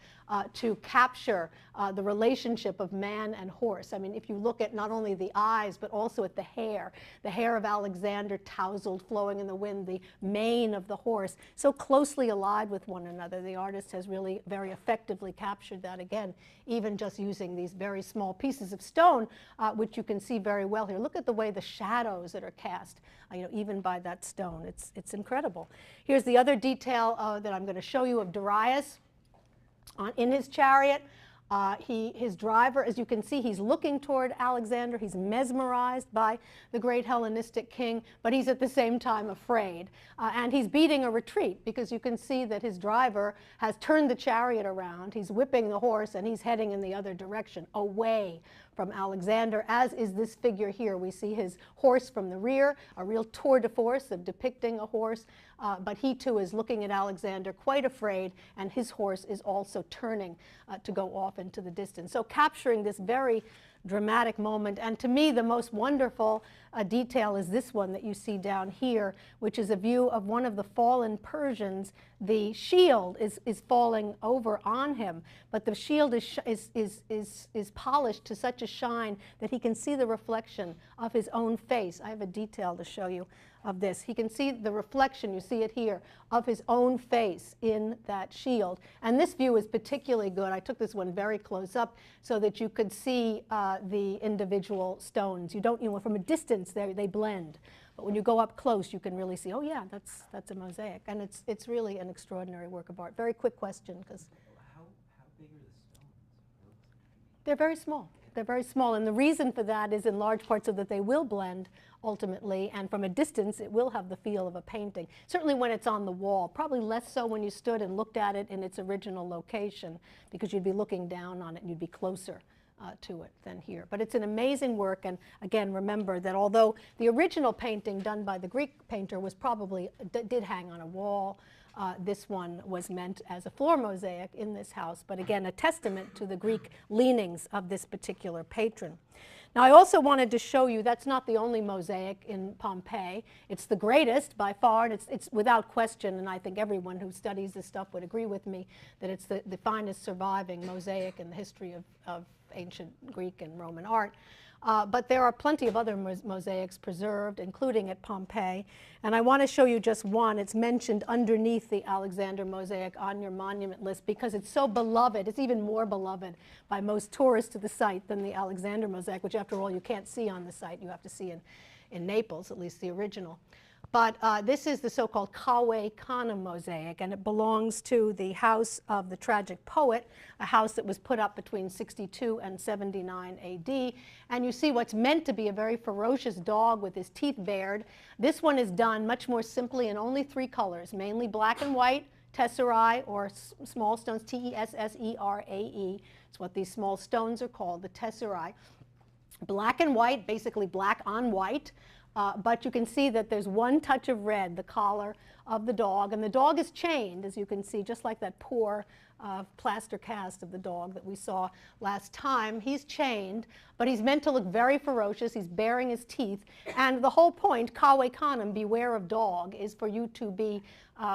to capture the relationship of man and horse. I mean, if you look at not only the eyes, but also at the hair of Alexander tousled, flowing in the wind, the mane of the horse, so closely allied with one another. The artist has really very effectively captured that again, even just using these very small pieces of stone, which you can see very well here. Look at the way the shadows that are cast, you know, even by that stone. It's incredible. Here's the other detail that I'm going to show you of Darius. In his chariot, his driver, as you can see, he's looking toward Alexander. He's mesmerized by the great Hellenistic king, but he's at the same time afraid. And he's beating a retreat because you can see that his driver has turned the chariot around. He's whipping the horse and he's heading in the other direction, away from Alexander, as is this figure here. We see his horse from the rear, a real tour de force of depicting a horse, but he too is looking at Alexander quite afraid, and his horse is also turning to go off into the distance. So capturing this very dramatic moment. And to me, the most wonderful detail is this one that you see down here, which is a view of one of the fallen Persians. The shield is falling over on him, but the shield is polished to such a shine that he can see the reflection of his own face. I have a detail to show you of this. He can see the reflection, you see it here, of his own face in that shield. And this view is particularly good. I took this one very close up so that you could see the individual stones. You don't, you know, from a distance they blend. But when you go up close, you can really see, oh yeah, that's a mosaic. And it's really an extraordinary work of art. Very quick question, because How big are the stones? they're very small. They're very small, and the reason for that is in large part so that they will blend ultimately, and from a distance it will have the feel of a painting. Certainly when it's on the wall, probably less so when you stood and looked at it in its original location, because you'd be looking down on it and you'd be closer to it than here. But it's an amazing work, and again, remember that although the original painting done by the Greek painter was probably, did hang on a wall, this one was meant as a floor mosaic in this house, but again, a testament to the Greek leanings of this particular patron. Now, I also wanted to show you that's not the only mosaic in Pompeii. It's the greatest by far, and it's without question, and I think everyone who studies this stuff would agree with me, that it's the finest surviving mosaic in the history of ancient Greek and Roman art. But there are plenty of other mosaics preserved, including at Pompeii. And I want to show you just one. It's mentioned underneath the Alexander mosaic on your monument list because it's so beloved. It's even more beloved by most tourists to the site than the Alexander mosaic, which after all you can't see on the site. You have to see in Naples, at least the original. But this is the so-called Cave Canem mosaic, and it belongs to the house of the tragic poet, a house that was put up between 62 and 79 AD. And you see what's meant to be a very ferocious dog with his teeth bared. This one is done much more simply in only 3 colors, mainly black and white, tesserae, or small stones, T-E-S-S-E-R-A-E. It's what these small stones are called, the tesserae. Black and white, basically black on white. But you can see that there's one touch of red, the collar of the dog, and the dog is chained, as you can see, just like that poor plaster cast of the dog that we saw last time. He's chained, but he's meant to look very ferocious. He's baring his teeth, and the whole point, Cave Canem, beware of dog, is for you to be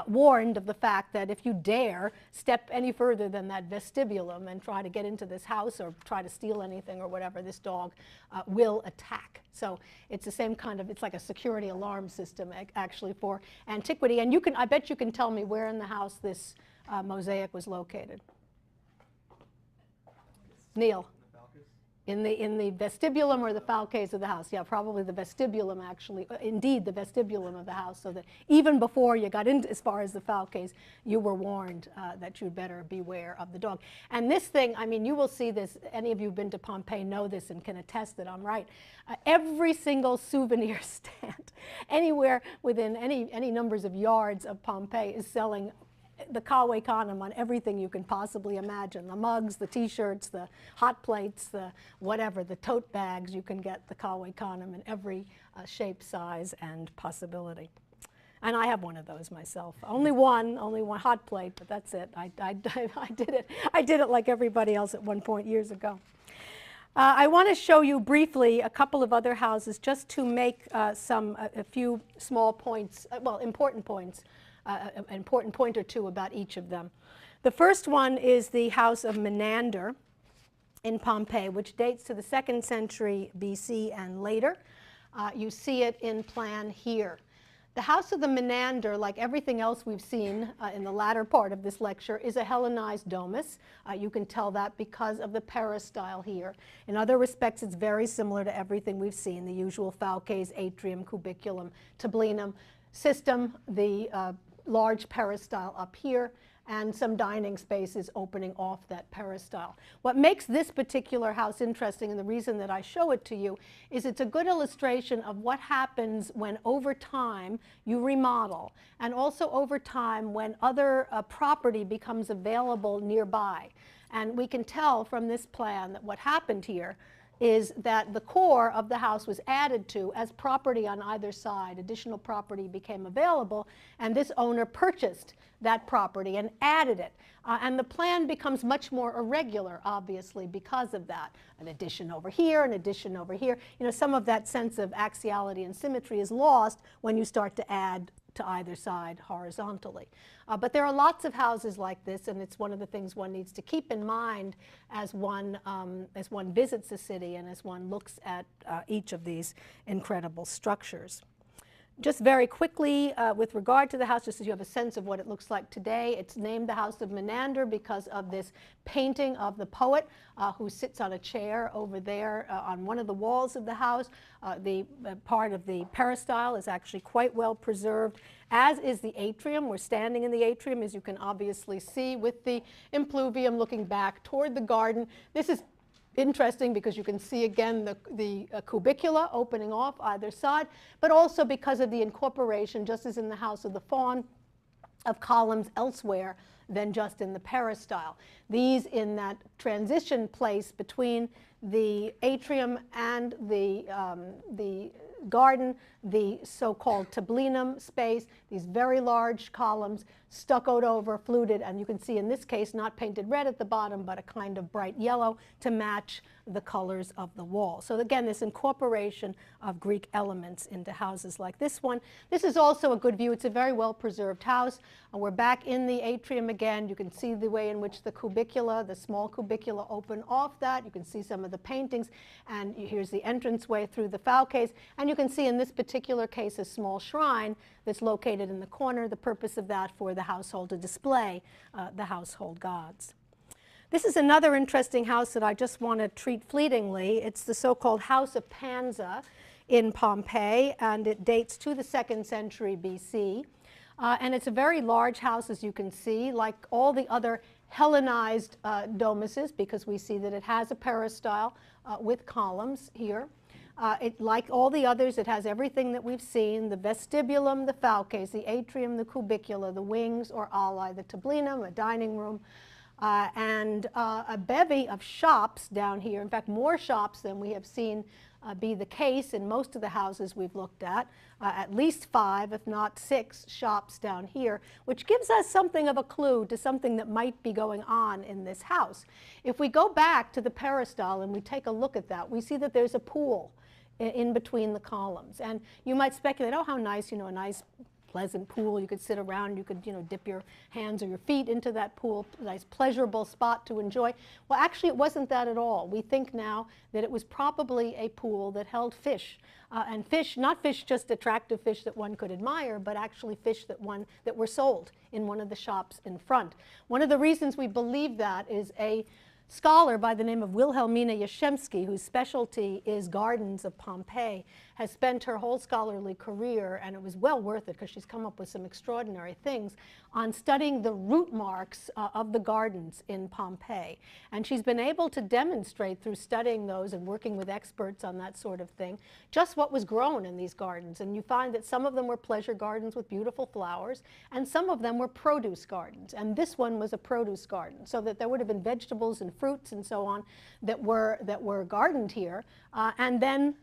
warned of the fact that if you dare step any further than that vestibulum and try to get into this house or try to steal anything or whatever, this dog will attack. So it's the same kind of, it's like a security alarm system actually for antiquity. And you can, I bet you can tell me where in the house this mosaic was located. Neil. In the vestibulum or the falques of the house? Yeah, probably the vestibulum actually, indeed the vestibulum of the house, so that even before you got into as far as the falques, you were warned that you'd better beware of the dog. And this thing, I mean, you will see this, any of you who've been to Pompeii know this and can attest that I'm right. Every single souvenir stand, anywhere within any numbers of yards of Pompeii is selling the Cave Canem on everything you can possibly imagine. The mugs, the t-shirts, the hot plates, the whatever, the tote bags, you can get the Cave Canem in every shape, size, and possibility. And I have one of those myself. Only one hot plate, but that's it. I did it like everybody else at one point years ago. I want to show you briefly a couple of other houses just to make a few small points, well, important points, an important point or two about each of them. The first one is the house of Menander in Pompeii, which dates to the 2nd century BC and later. You see it in plan here. The house of the Menander, like everything else we've seen in the latter part of this lecture, is a Hellenized domus. You can tell that because of the peristyle here. In other respects, it's very similar to everything we've seen, the usual falques, atrium, cubiculum, tablinum system, the large peristyle up here, and some dining spaces opening off that peristyle. What makes this particular house interesting, and the reason that I show it to you, is it's a good illustration of what happens when over time you remodel, and also over time when other property becomes available nearby. And we can tell from this plan that what happened here is that the core of the house was added to as property on either side. Additional property became available, and this owner purchased that property and added it. And the plan becomes much more irregular, obviously, because of that. An addition over here, an addition over here. You know, some of that sense of axiality and symmetry is lost when you start to add to either side horizontally. But there are lots of houses like this, and it's one of the things one needs to keep in mind as one visits the city and as one looks at each of these incredible structures. Just very quickly, with regard to the house, just so you have a sense of what it looks like today, it's named the House of Menander because of this painting of the poet who sits on a chair over there on one of the walls of the house. The part of the peristyle is actually quite well preserved, as is the atrium. We're standing in the atrium, as you can obviously see, with the impluvium looking back toward the garden. This is interesting because you can see again the cubicula opening off either side, but also because of the incorporation, just as in the House of the Faun, of columns elsewhere than just in the peristyle. These in that transition place between the atrium and the garden, the so-called tablinum space, these very large columns, stuccoed over, fluted, and you can see in this case not painted red at the bottom, but a kind of bright yellow to match the colors of the wall. So again, this incorporation of Greek elements into houses like this one. This is also a good view. It's a very well-preserved house. We're back in the atrium again. You can see the way in which the cubicula, the small cubicula, open off that. You can see some of the paintings, and here's the entranceway through the falcase. And you can see in this particular case a small shrine that's located in the corner. The purpose of that for the household to display the household gods. This is another interesting house that I just want to treat fleetingly. It's the so-called House of Pansa in Pompeii, and it dates to the 2nd century BC. And it's a very large house, as you can see, like all the other Hellenized domuses, because we see that it has a peristyle with columns here. Like all the others, it has everything that we've seen: the vestibulum, the falcase, the atrium, the cubicula, the wings or alae, the tablinum, a dining room, and a bevy of shops down here. In fact, more shops than we have seen be the case in most of the houses we've looked at least 5, if not 6 shops down here, which gives us something of a clue to something that might be going on in this house. If we go back to the peristyle and we take a look at that, we see that there's a pool in between the columns. And you might speculate, oh, how nice, a nice pleasant pool. You could sit around, you could, dip your hands or your feet into that pool, nice pleasurable spot to enjoy. Well, actually, it wasn't that at all. We think now that it was probably a pool that held fish. And fish, not fish, just attractive fish that one could admire, but actually fish that were sold in one of the shops in front. One of the reasons we believe that is a scholar by the name of Wilhelmina Yashemsky, whose specialty is gardens of Pompeii, has spent her whole scholarly career, and it was well worth it because she's come up with some extraordinary things, on studying the root marks of the gardens in Pompeii. And she's been able to demonstrate through studying those and working with experts on that sort of thing just what was grown in these gardens. And you find that some of them were pleasure gardens with beautiful flowers, and some of them were produce gardens. And this one was a produce garden, so that there would have been vegetables and fruits and so on that were gardened here, and then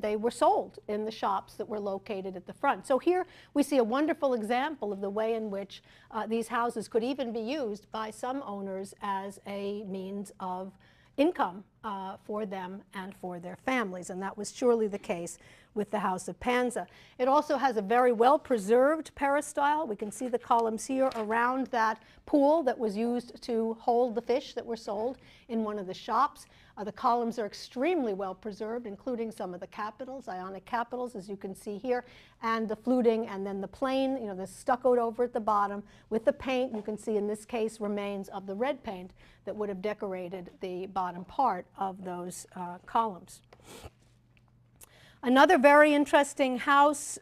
they were sold in the shops that were located at the front. So here we see a wonderful example of the way in which these houses could even be used by some owners as a means of income for them and for their families, and that was surely the case with the House of Pansa. It also has a very well-preserved peristyle. We can see the columns here around that pool that was used to hold the fish that were sold in one of the shops. The columns are extremely well preserved, including some of the capitals, Ionic capitals, as you can see here, and the fluting, and then the plain, the stuccoed over at the bottom with the paint. You can see in this case remains of the red paint that would have decorated the bottom part of those columns. Another very interesting house,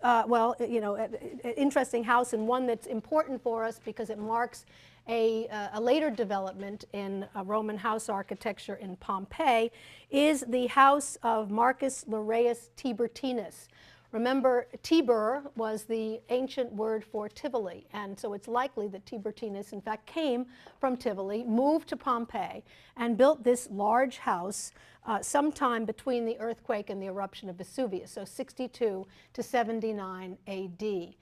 interesting house, and one that's important for us because it marks a later development in Roman house architecture in Pompeii, is the house of Marcus Laureus Tiburtinus. Remember, Tibur was the ancient word for Tivoli, and so it's likely that Tiburtinus, in fact, came from Tivoli, moved to Pompeii, and built this large house sometime between the earthquake and the eruption of Vesuvius, so 62 to 79 AD.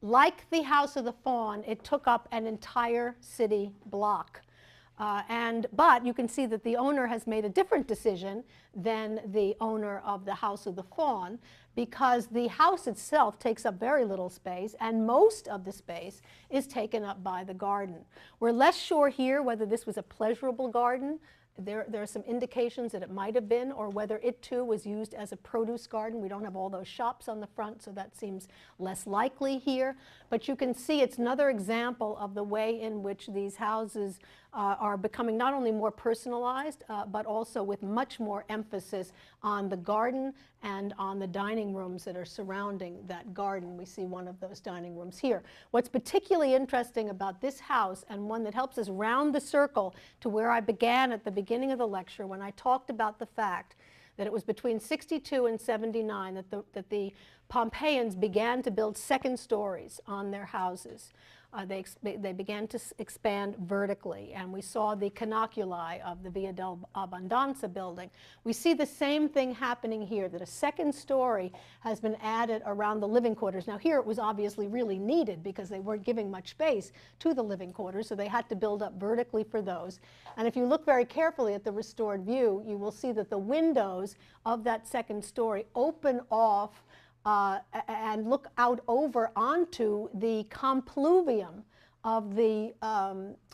Like the House of the Faun, it took up an entire city block. But you can see that the owner has made a different decision than the owner of the House of the Faun, because the house itself takes up very little space, and most of the space is taken up by the garden. We're less sure here whether this was a pleasurable garden. There are some indications that it might have been, or whether it too was used as a produce garden. We don't have all those shops on the front, so that seems less likely here. But you can see it's another example of the way in which these houses are becoming not only more personalized, but also with much more emphasis on the garden and on the dining rooms that are surrounding that garden. We see one of those dining rooms here. What's particularly interesting about this house, and one that helps us round the circle to where I began at the beginning of the lecture when I talked about the fact that it was between 62 and 79 that the Pompeians began to build second stories on their houses. They began to expand vertically, and we saw the canoniculi of the Via del Abbondanza building. We see the same thing happening here, that a second story has been added around the living quarters. Now here it was obviously really needed because they weren't giving much space to the living quarters, so they had to build up vertically for those. And if you look very carefully at the restored view, you will see that the windows of that second story open off and look out over onto the compluvium of the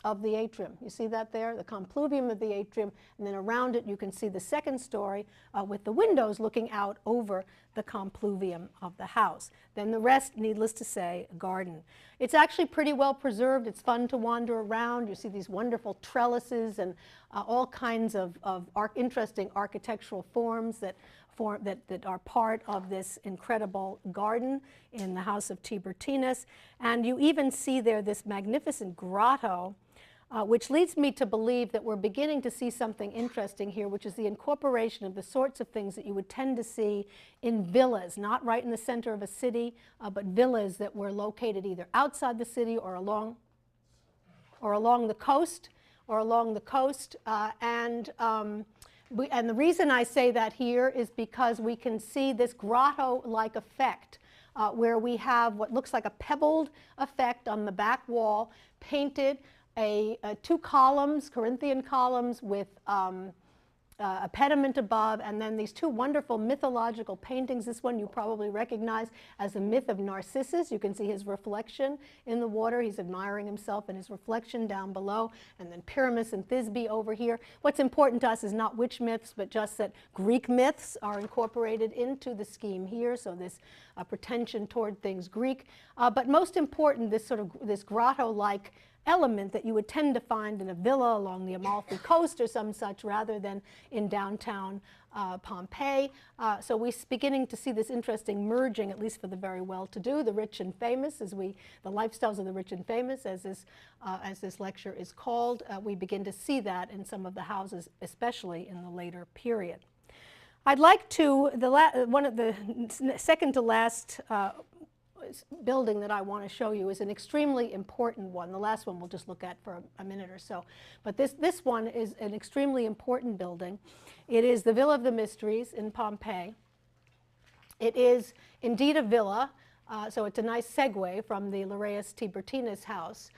atrium. You see that there? The compluvium of the atrium, and then around it you can see the second story with the windows looking out over the compluvium of the house. Then the rest, needless to say, a garden. It's actually pretty well preserved. It's fun to wander around. You see these wonderful trellises and all kinds of interesting architectural forms that are part of this incredible garden in the house of Tiburtinus. And you even see there this magnificent grotto, which leads me to believe that we're beginning to see something interesting here, which is the incorporation of the sorts of things that you would tend to see in villas, not right in the center of a city, but villas that were located either outside the city or along the coast, and the reason I say that here is because we can see this grotto-like effect where we have what looks like a pebbled effect on the back wall, painted, two columns, Corinthian columns with a pediment above, and then these two wonderful mythological paintings. This one you probably recognize as the myth of Narcissus. You can see his reflection in the water. He's admiring himself and his reflection down below, and then Pyramus and Thisbe over here. What's important to us is not which myths, but just that Greek myths are incorporated into the scheme here, so this pretension toward things Greek. But most important, this grotto-like element that you would tend to find in a villa along the Amalfi Coast or some such, rather than in downtown Pompeii. So we're beginning to see this interesting merging, at least for the very well-to-do, the rich and famous, the lifestyles of the rich and famous, as this lecture is called. We begin to see that in some of the houses, especially in the later period. I'd like to, the second to last building that I want to show you is an extremely important one. The last one we'll just look at for a minute or so. But this one is an extremely important building. It is the Villa of the Mysteries in Pompeii. It is indeed a villa, so it's a nice segue from the Laureus Tiburtinus house.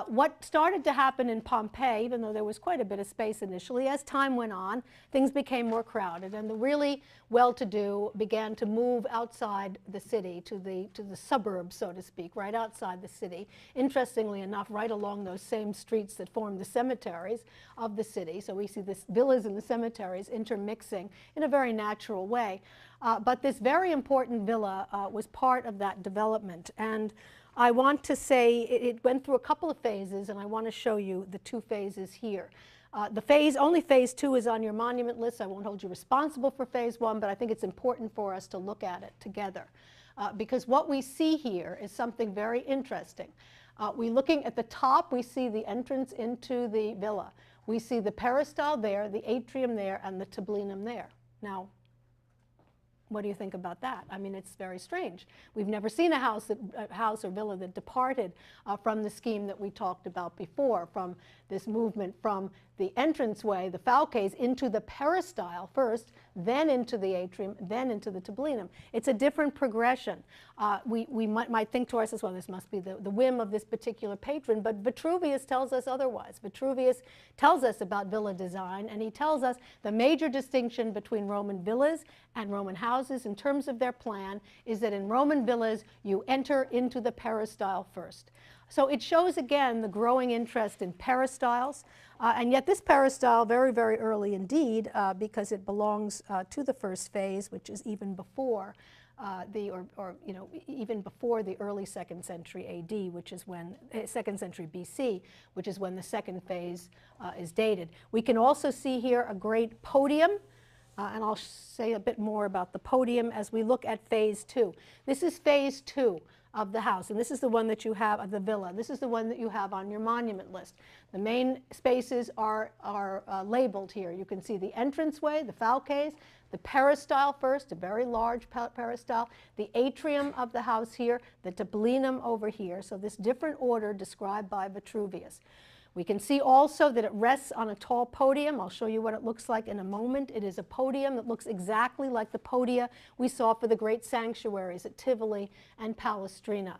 What started to happen in Pompeii, even though there was quite a bit of space initially, as time went on, things became more crowded, and the really well-to-do began to move outside the city to the suburbs, so to speak, right outside the city. Interestingly enough, right along those same streets that form the cemeteries of the city. So we see this villas and the cemeteries intermixing in a very natural way. But this very important villa was part of that development. And I want to say it went through a couple of phases, and I want to show you the two phases here. Only phase 2 is on your monument list. I won't hold you responsible for phase 1, but I think it's important for us to look at it together. Because what we see here is something very interesting. We're looking at the top, we see the entrance into the villa. We see the peristyle there, the atrium there, and the tablinum there. Now, what do you think about that? I mean, it's very strange. We've never seen a house or villa that departed from the scheme that we talked about before, from this movement from the entranceway, the falques, into the peristyle first, then into the atrium, then into the tablinum. It's a different progression. We might think to ourselves, well, this must be the whim of this particular patron, but Vitruvius tells us otherwise. Vitruvius tells us about villa design, and he tells us the major distinction between Roman villas and Roman houses in terms of their plan is that in Roman villas, you enter into the peristyle first. So it shows again the growing interest in peristyles, and yet this peristyle very, very early indeed, because it belongs to the first phase, which is even before even before the early 2nd century AD, which is when 2nd century BC, which is when the second phase is dated. We can also see here a great podium. And I'll say a bit more about the podium as we look at phase 2. This is phase 2. of the house. And this is the one that you have, of the villa. This is the one that you have on your monument list. The main spaces are labeled here. You can see the entranceway, the falques, the peristyle first, a very large peristyle, the atrium of the house here, the tablinum over here. So this different order described by Vitruvius. We can see also that it rests on a tall podium. I'll show you what it looks like in a moment. It is a podium that looks exactly like the podia we saw for the great sanctuaries at Tivoli and Palestrina.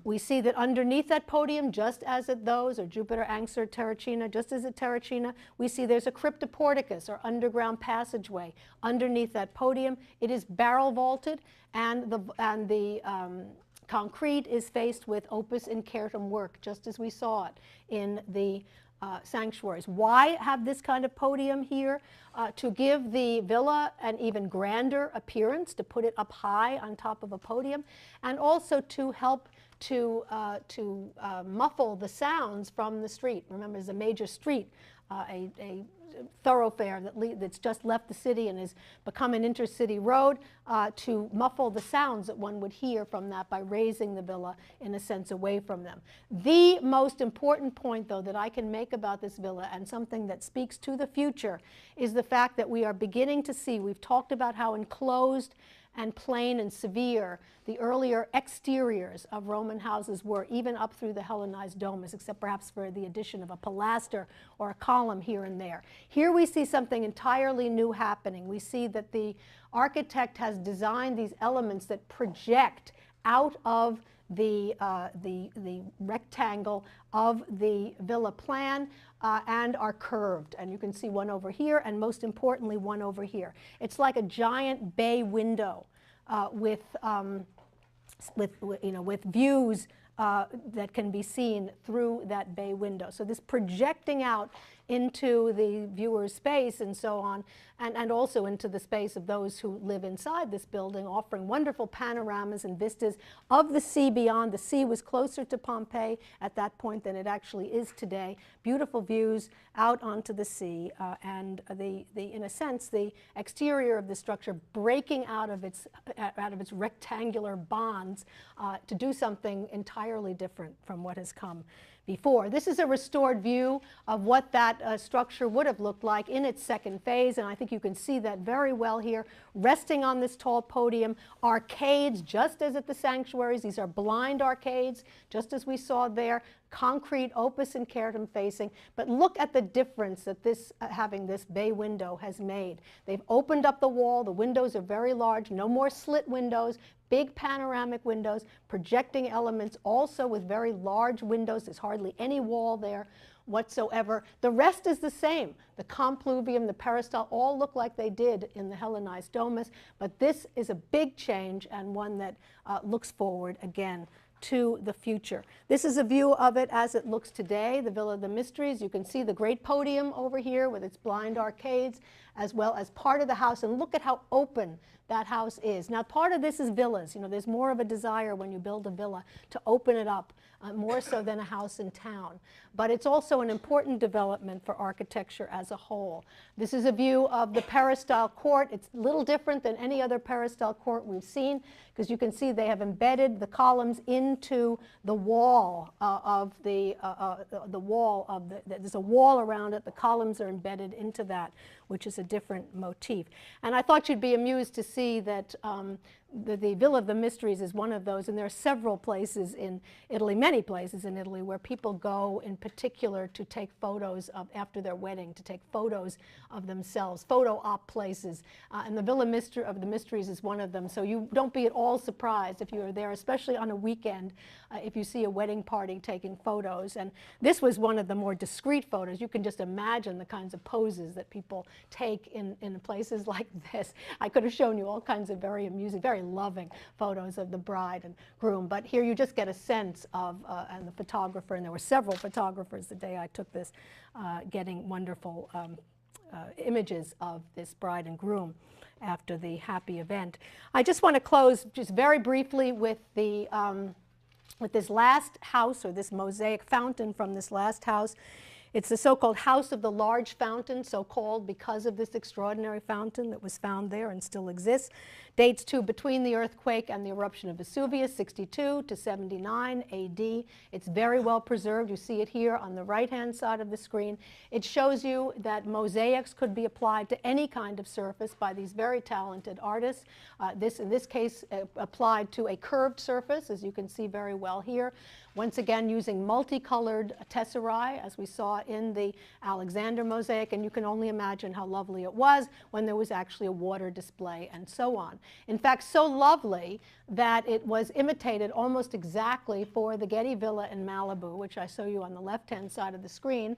We see that underneath that podium, just as at those, or Jupiter, Anxur, Terracina, just as at Terracina, we see there's a cryptoporticus, or underground passageway, underneath that podium. It is barrel vaulted, and the concrete is faced with opus incertum work, just as we saw it in the sanctuaries. Why have this kind of podium here? To give the villa an even grander appearance, to put it up high on top of a podium, and also to help to muffle the sounds from the street. Remember, there's a major street, a thoroughfare that's just left the city and has become an intercity road, to muffle the sounds that one would hear from that by raising the villa, in a sense, away from them. The most important point, though, that I can make about this villa, and something that speaks to the future, is the fact that we are beginning to see, we've talked about how enclosed and plain and severe the earlier exteriors of Roman houses were, even up through the Hellenized domus, except perhaps for the addition of a pilaster or a column here and there. Here we see something entirely new happening. We see that the architect has designed these elements that project out of the rectangle of the villa plan and are curved. And you can see one over here, and most importantly, one over here. It's like a giant bay window with views that can be seen through that bay window. So this projecting out into the viewer's space and so on, and also into the space of those who live inside this building, offering wonderful panoramas and vistas of the sea beyond. The sea was closer to Pompeii at that point than it actually is today. Beautiful views out onto the sea, and in a sense, the exterior of the structure breaking out of its rectangular bonds to do something entirely different from what has come before. This is a restored view of what that structure would have looked like in its second phase, and I think you can see that very well here. Resting on this tall podium, arcades, just as at the sanctuaries. These are blind arcades, just as we saw there. Concrete opus incertum facing, but look at the difference that this having this bay window has made. They've opened up the wall. The windows are very large, no more slit windows, big panoramic windows, projecting elements also with very large windows. There's hardly any wall there whatsoever. The rest is the same. The compluvium, the peristyle, all look like they did in the Hellenized domus, but this is a big change, and one that looks forward again to the future. This is a view of it as it looks today, the Villa of the Mysteries. You can see the great podium over here with its blind arcades, as well as part of the house, and look at how open that house is. Now, part of this is villas. You know, there's more of a desire when you build a villa to open it up, more so than a house in town. But it's also an important development for architecture as a whole. This is a view of the peristyle court. It's a little different than any other peristyle court we've seen, because you can see they have embedded the columns into the wall there's a wall around it. The columns are embedded into that, which is a different motif. And I thought you'd be amused to see that the Villa of the Mysteries is one of those, and there are several places in Italy, many places in Italy, where people go in particular to take photos of, after their wedding, to take photos of themselves, photo op places, and the Villa of the Mysteries is one of them. So you don't be at all surprised if you are there, especially on a weekend, if you see a wedding party taking photos. And this was one of the more discreet photos. You can just imagine the kinds of poses that people take in places like this. I could have shown you all kinds of very amusing, very loving photos of the bride and groom, but here you just get a sense of, and the photographer, and there were several photographers the day I took this, getting wonderful images of this bride and groom after the happy event. I just want to close just very briefly with with this last house, or this mosaic fountain from this last house. It's the so-called House of the Large Fountain, so-called because of this extraordinary fountain that was found there and still exists. Dates to between the earthquake and the eruption of Vesuvius, 62 to 79 AD. It's very well preserved. You see it here on the right-hand side of the screen. It shows you that mosaics could be applied to any kind of surface by these very talented artists. In this case, applied to a curved surface, as you can see very well here. Once again, using multicolored tesserae, as we saw in the Alexander mosaic, and you can only imagine how lovely it was when there was actually a water display and so on. In fact, so lovely that it was imitated almost exactly for the Getty Villa in Malibu, which I show you on the left-hand side of the screen.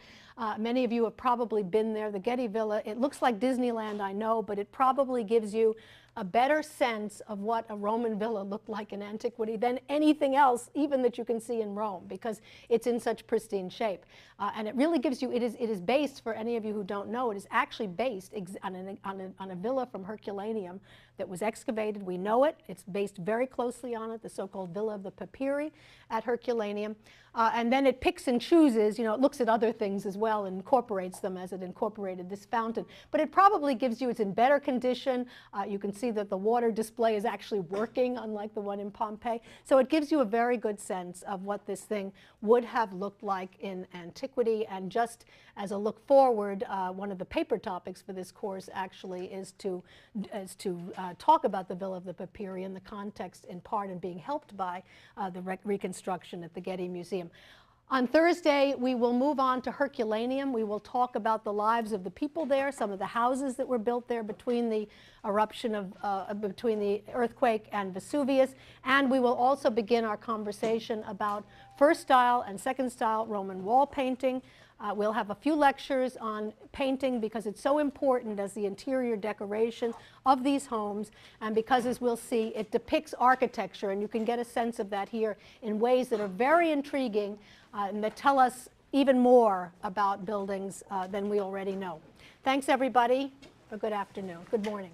Many of you have probably been there. The Getty Villa, it looks like Disneyland, I know, but it probably gives you a better sense of what a Roman villa looked like in antiquity than anything else, even that you can see in Rome, because it's in such pristine shape. And it really gives you, it is based, for any of you who don't know, it is actually based on a villa from Herculaneum that was excavated. We know it. It's based very closely on it, the so-called Villa of the Papyri at Herculaneum. And then it picks and chooses, it looks at other things as well and incorporates them as it incorporated this fountain. But it probably gives you, it's in better condition. You can see that the water display is actually working, unlike the one in Pompeii. So it gives you a very good sense of what this thing would have looked like in antiquity. And just as a look forward, one of the paper topics for this course actually is to talk about the Villa of the Papyri in the context, in part, and being helped by the reconstruction at the Getty Museum. On Thursday, we will move on to Herculaneum. We will talk about the lives of the people there, some of the houses that were built there between the eruption of, between the earthquake and Vesuvius. And we will also begin our conversation about first style and second style Roman wall painting. We'll have a few lectures on painting because it's so important as the interior decoration of these homes, and because, as we'll see, it depicts architecture, and you can get a sense of that here in ways that are very intriguing and that tell us even more about buildings than we already know. Thanks, everybody. A good afternoon. Good morning.